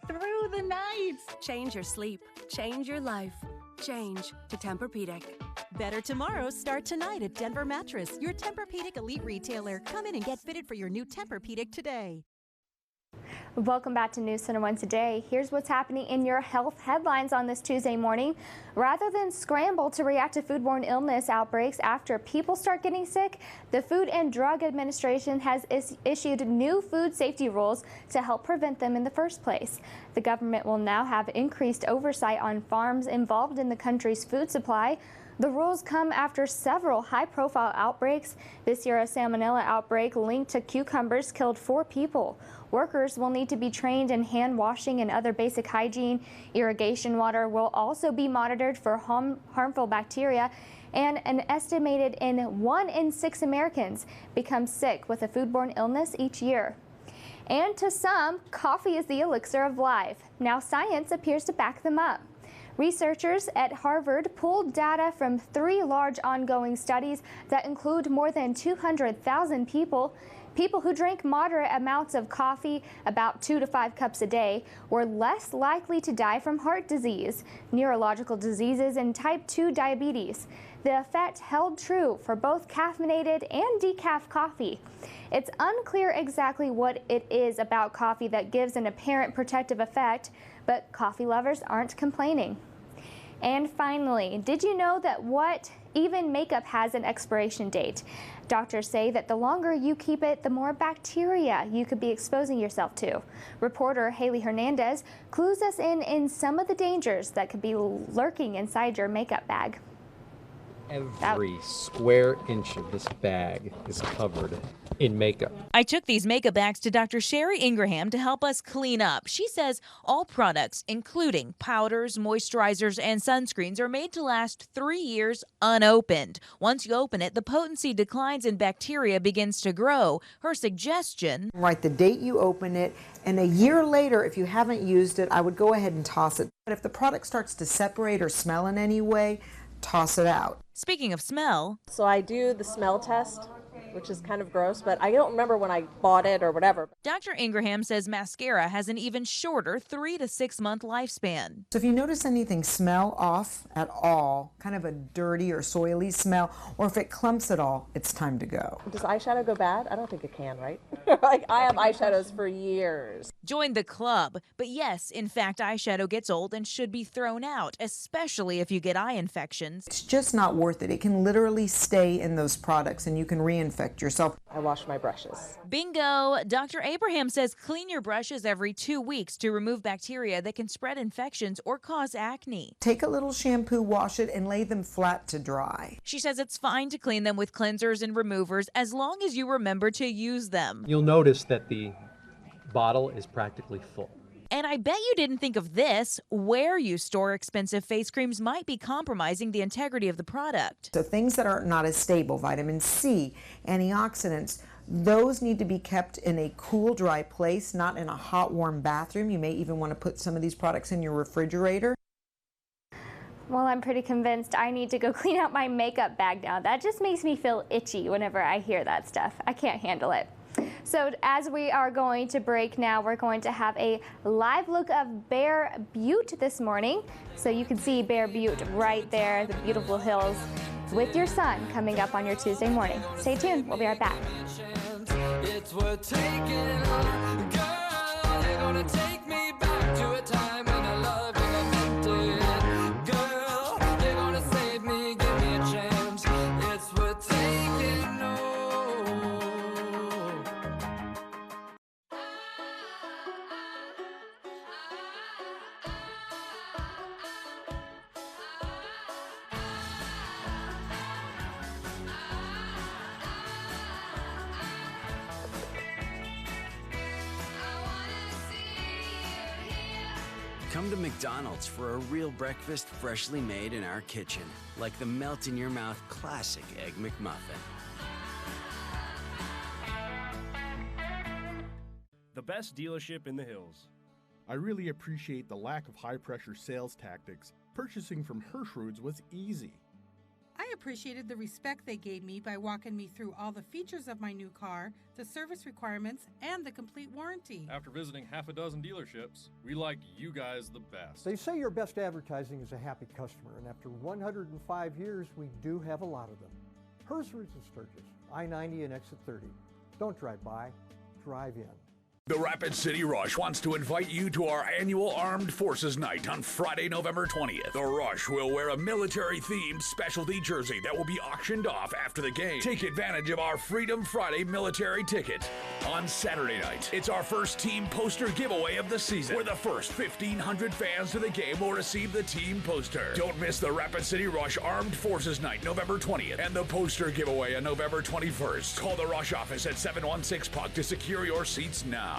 through the night. Change your sleep. Change your life. Change to Tempur-Pedic. Better tomorrows start tonight at Denver Mattress, your Tempur-Pedic elite retailer. Come in and get fitted for your new Tempur-Pedic today. Welcome back to News Center 1 Today. Here's what's happening in your health headlines on this Tuesday morning. Rather than scramble to react to foodborne illness outbreaks after people start getting sick, the Food and Drug Administration has issued new food safety rules to help prevent them in the first place. The government will now have increased oversight on farms involved in the country's food supply. The rules come after several high-profile outbreaks. This year, a salmonella outbreak linked to cucumbers killed 4 people. Workers will need to be trained in hand washing and other basic hygiene. Irrigation water will also be monitored for harmful bacteria. And an estimated 1 in 6 Americans become sick with a foodborne illness each year. And to some, coffee is the elixir of life. Now science appears to back them up. Researchers at Harvard pulled data from 3 large ongoing studies that include more than 200,000 people. People who drank moderate amounts of coffee, about 2 to 5 cups a day, were less likely to die from heart disease, neurological diseases, and type 2 diabetes. The effect held true for both caffeinated and decaf coffee. It's unclear exactly what it is about coffee that gives an apparent protective effect, but coffee lovers aren't complaining. And finally, did you know that even makeup has an expiration date? Doctors say that the longer you keep it, the more bacteria you could be exposing yourself to. Reporter Haley Hernandez clues us in some of the dangers that could be lurking inside your makeup bag. Every square inch of this bag is covered in makeup. I took these makeup bags to Dr. Sherry Ingraham to help us clean up. She says all products, including powders, moisturizers, and sunscreens, are made to last 3 years unopened. Once you open it, the potency declines and bacteria begins to grow. Her suggestion: write the date you open it, and a year later, if you haven't used it, I would go ahead and toss it. But if the product starts to separate or smell in any way, toss it out. Speaking of smell, so I do the smell test which is kind of gross, but I don't remember when I bought it or whatever. Dr. Ingraham says mascara has an even shorter 3 to 6 month lifespan. So if you notice anything smell off at all, kind of a dirty or soily smell, or if it clumps at all, it's time to go. Does eyeshadow go bad? I don't think it can, right? Like, I have eyeshadows for years. Join the club. But yes, in fact, eyeshadow gets old and should be thrown out, especially if you get eye infections. It's just not worth it. It can literally stay in those products and you can reinfect yourself. I wash my brushes. Bingo! Dr. Abraham says clean your brushes every 2 weeks to remove bacteria that can spread infections or cause acne. Take a little shampoo, wash it, and lay them flat to dry. She says it's fine to clean them with cleansers and removers as long as you remember to use them. You'll notice that the bottle is practically full. And I bet you didn't think of this. Where you store expensive face creams might be compromising the integrity of the product. So things that are not as stable, vitamin C, antioxidants, those need to be kept in a cool, dry place, not in a hot, warm bathroom. You may even want to put some of these products in your refrigerator. Well, I'm pretty convinced I need to go clean out my makeup bag now. That just makes me feel itchy whenever I hear that stuff. I can't handle it. So as we are going to break now, we're going to have a live look of Bear Butte this morning. So you can see Bear Butte right there, the beautiful hills, with your sun coming up on your Tuesday morning. Stay tuned. We'll be right back. It's worth taking on, girl. You're gonna take me back to a time when I love you and meant it. Girl, you're gonna save me, give me a chance. It's worth taking on. Come to McDonald's for a real breakfast freshly made in our kitchen, like the melt-in-your-mouth classic Egg McMuffin. The best dealership in the hills. I really appreciate the lack of high-pressure sales tactics. Purchasing from Hirschroods was easy. I appreciated the respect they gave me by walking me through all the features of my new car, the service requirements, and the complete warranty. After visiting half a dozen dealerships, we like you guys the best. They say your best advertising is a happy customer, and after 105 years, we do have a lot of them. Hirschroods and Sturgis, I-90 and exit 30. Don't drive by, drive in. The Rapid City Rush wants to invite you to our annual Armed Forces Night on Friday, November 20th. The Rush will wear a military-themed specialty jersey that will be auctioned off after the game. Take advantage of our Freedom Friday military ticket. On Saturday night, it's our first team poster giveaway of the season, where the first 1,500 fans to the game will receive the team poster. Don't miss the Rapid City Rush Armed Forces Night, November 20th, and the poster giveaway on November 21st. Call the Rush office at 716-PUCK to secure your seats now.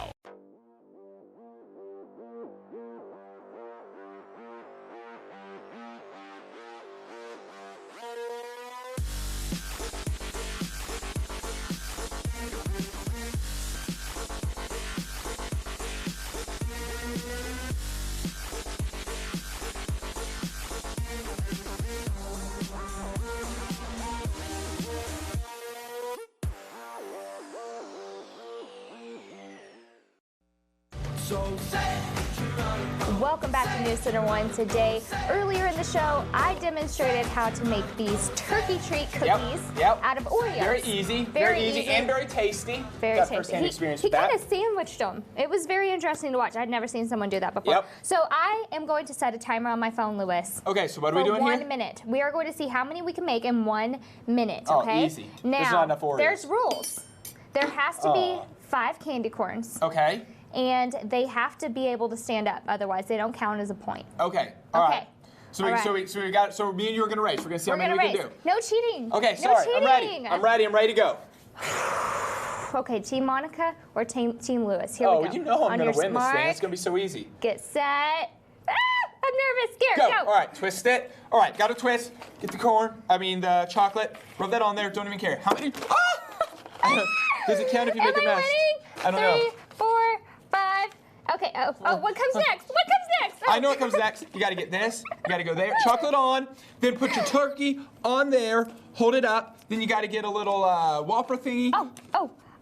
Welcome back to News Center 1 Today. Earlier in the show, I demonstrated how to make these turkey treat cookies out of Oreos. Very easy, and very tasty. Very Got tasty. First-hand experience He with that. kind of sandwiched them. It was very interesting to watch. I'd never seen someone do that before. Yep. So I am going to set a timer on my phone, Lewis. Okay, so what are we doing for here? 1 minute. We are going to see how many we can make in 1 minute, Oh, okay? easy. Now, There's not enough Oreos. there's rules. There has to be 5 candy corns. Okay. And they have to be able to stand up, otherwise they don't count as a point. Okay. All right. Okay. So All me right. and you are gonna race. We're gonna see We're how many gonna we can race. do. No cheating. Okay, No sorry. I'm ready. cheating. I'm ready to go. Okay, Team Monica or Team Lewis. Here we go. You know I'm On gonna your win this smart, thing. It's gonna be so easy. Get set. I'm nervous. Scared. Go. All right, twist it. All right, got to twist. Get the chocolate. Rub that on there. Don't even care. How many? Ah! Does it count if you make a mess? Winning? I don't know. 3, 4, 5. Okay. Oh, what comes next? What comes next? I know what comes next. You got to get this. You got to go there. Chocolate on. Then put your turkey on there. Hold it up. Then you got to get a little Whopper thingy.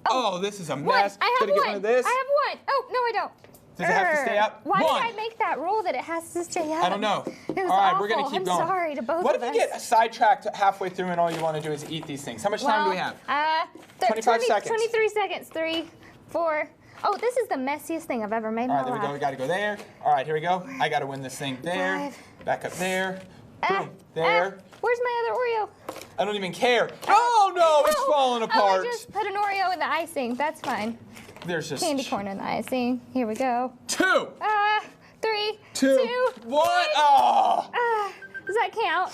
Oh, this is a mess. I have Gotta one. get one of this. I have one. Oh, no, I don't. Does it have to stay up? Why One. did I make that rule that it has to stay up? I don't know. It was All right, awful. we're going to keep going. I'm sorry to both What of if us. you get sidetracked halfway through and all you want to do is eat these things? How much time do we have? 25 seconds. 23 seconds. 3, 4. Oh, this is the messiest thing I've ever made in All my right, there we life. go. We got to go there. All right, here we go. I got to win this thing there. 5. Back up there. Boom. There. Where's my other Oreo? I don't even care. Oh, no, it's falling apart. Oh, I just put an Oreo in the icing. That's fine. There's just Candy corn in the icing. Here we go. 2. 3, 2, 1. Oh. Does that count?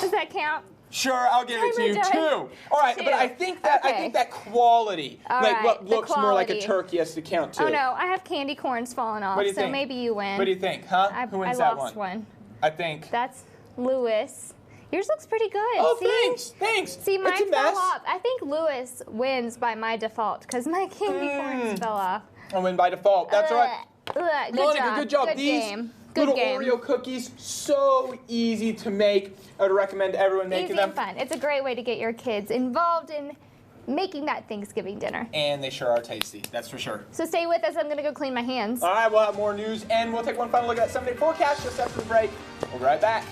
Does that count? Sure, I'll give it to you. Timer 2. done. All right, 2. but I think that quality, All like right, what the looks more like a quality. turkey, has to count too. Oh no, I have candy corns falling off. What do you so think? maybe you win. What do you think, huh? Who wins I that lost one. I think. That's Lewis. Yours looks pretty good. Oh, See? thanks. See, It's mine a mess. fell off. I think Lewis wins by my default because my candy corns fell off. I win by default. That's all right. Good Monica, job. good job. Good These game. Good little game. Oreo cookies, so easy to make. I would recommend everyone making Easy them. and fun. It's a great way to get your kids involved in making that Thanksgiving dinner. And they sure are tasty, that's for sure. So stay with us. I'm going to go clean my hands. All right, we'll have more news, and we'll take one final look at that 7-day forecast just after the break. We'll be right back.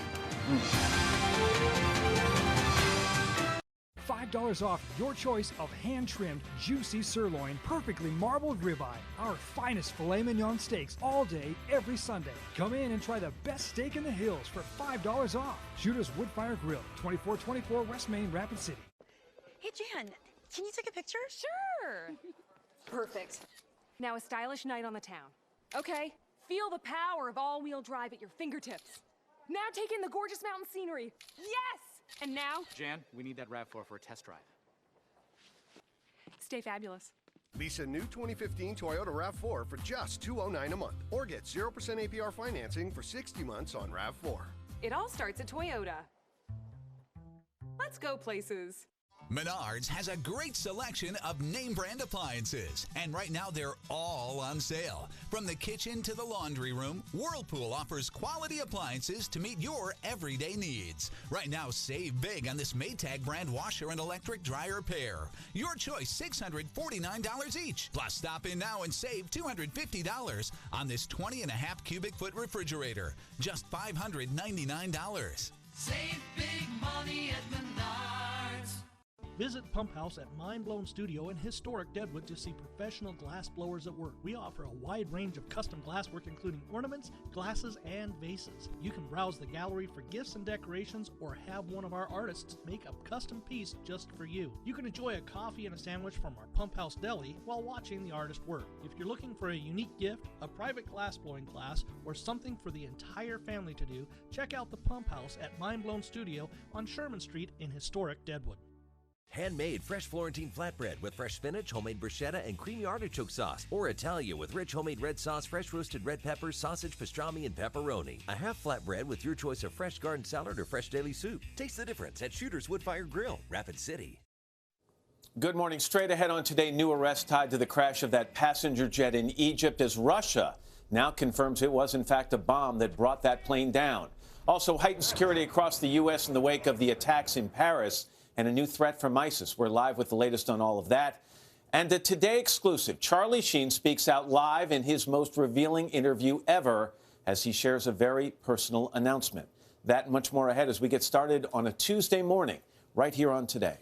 $5 off your choice of hand-trimmed, juicy sirloin, perfectly marbled ribeye. Our finest filet mignon steaks all day, every Sunday. Come in and try the best steak in the hills for $5 off. Shooter's Woodfire Grill, 2424 West Main, Rapid City. Hey, Jan, can you take a picture? Sure. Perfect. Now a stylish night on the town. Okay, feel the power of all-wheel drive at your fingertips. Now take in the gorgeous mountain scenery. Yes! And now, Jan, we need that RAV4 for a test drive. stay fabulous. Lease a new 2015 Toyota RAV4 for just $209 a month, or get 0% APR financing for 60 months on RAV4. It all starts at Toyota. Let's go places. Menards has a great selection of name brand appliances, and right now they're all on sale. From the kitchen to the laundry room, Whirlpool offers quality appliances to meet your everyday needs. Right now, save big on this Maytag brand washer and electric dryer pair. Your choice, $649 each. Plus, stop in now and save $250 on this 20.5 cubic foot refrigerator. Just $599. Save big money at Menards. Visit Pump House at Mind Blown Studio in historic Deadwood to see professional glass blowers at work. We offer a wide range of custom glasswork including ornaments, glasses, and vases. You can browse the gallery for gifts and decorations or have one of our artists make a custom piece just for you. You can enjoy a coffee and a sandwich from our Pump House deli while watching the artist work. If you're looking for a unique gift, a private glass blowing class, or something for the entire family to do, check out the Pump House at Mind Blown Studio on Sherman Street in historic Deadwood. Handmade fresh Florentine flatbread with fresh spinach, homemade bruschetta, and creamy artichoke sauce. Or Italia with rich homemade red sauce, fresh roasted red peppers, sausage, pastrami, and pepperoni. A half flatbread with your choice of fresh garden salad or fresh daily soup. Taste the difference at Shooter's Woodfire Grill, Rapid City. Good morning. Straight ahead on Today, new arrest tied to the crash of that passenger jet in Egypt as Russia now confirms it was in fact a bomb that brought that plane down. Also, heightened security across the U.S. in the wake of the attacks in Paris and a new threat from ISIS. We're live with the latest on all of that. And a Today exclusive, Charlie Sheen speaks out live in his most revealing interview ever as he shares a very personal announcement. That and much more ahead as we get started on a Tuesday morning right here on Today.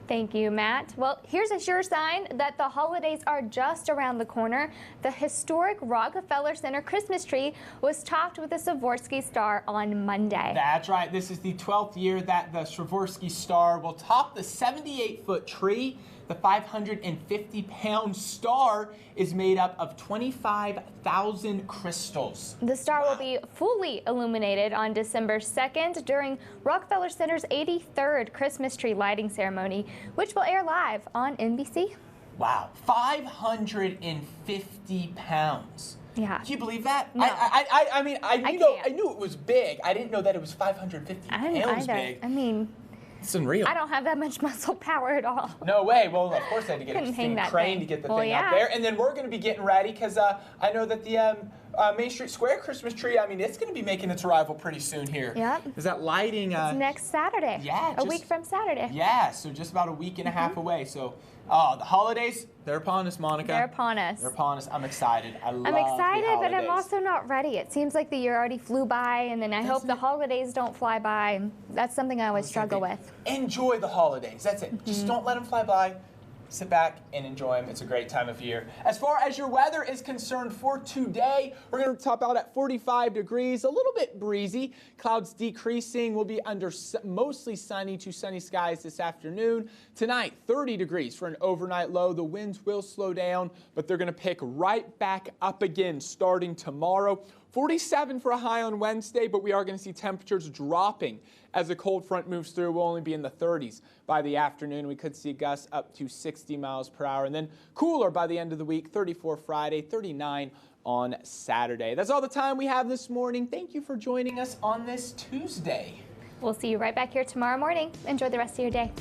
Thank you, Matt. Well, here's a sure sign that the holidays are just around the corner. The historic Rockefeller Center Christmas tree was topped with a Swarovski star on Monday. That's right. This is the 12th year that the Swarovski star will top the 78-foot tree. The 550-pound star is made up of 25,000 crystals. The star will be fully illuminated on December 2nd during Rockefeller Center's 83rd Christmas tree lighting ceremony, which will air live on NBC. Wow, 550 pounds. Yeah. Can you believe that? No. I mean, I knew it was big. I didn't know that it was 550 pounds big. I mean, it's unreal. I don't have that much muscle power at all. No way. Well, of course they had to get Couldn't hang a that crane thing. to get the Well, thing yeah. up there. And then we're going to be getting ready because I know that the Main Street Square Christmas tree, I mean, it's going to be making its arrival pretty soon here. Yep. Is that lighting? It's next Saturday. Yeah. A week from Saturday. Yeah, so just about a week and a half away. So the holidays, they're upon us, Monica. They're upon us. They're upon us. I'm excited. I'm excited, but I'm also not ready. It seems like the year already flew by, and then I hope the holidays don't fly by. That's something I always struggle with. Enjoy the holidays. That's it. Just don't let them fly by. Sit back and enjoy them. It's a great time of year. As far as your weather is concerned for today, we're going to top out at 45 degrees, a little bit breezy. Clouds decreasing. We'll be under mostly sunny to sunny skies this afternoon. Tonight, 30 degrees for an overnight low. The winds will slow down, but they're going to pick right back up again starting tomorrow. 47 for a high on Wednesday, but we are going to see temperatures dropping as a cold front moves through. We'll only be in the 30s by the afternoon. We could see gusts up to 60 miles per hour, and then cooler by the end of the week. 34 Friday, 39 on Saturday. That's all the time we have this morning. Thank you for joining us on this Tuesday. We'll see you right back here tomorrow morning. Enjoy the rest of your day.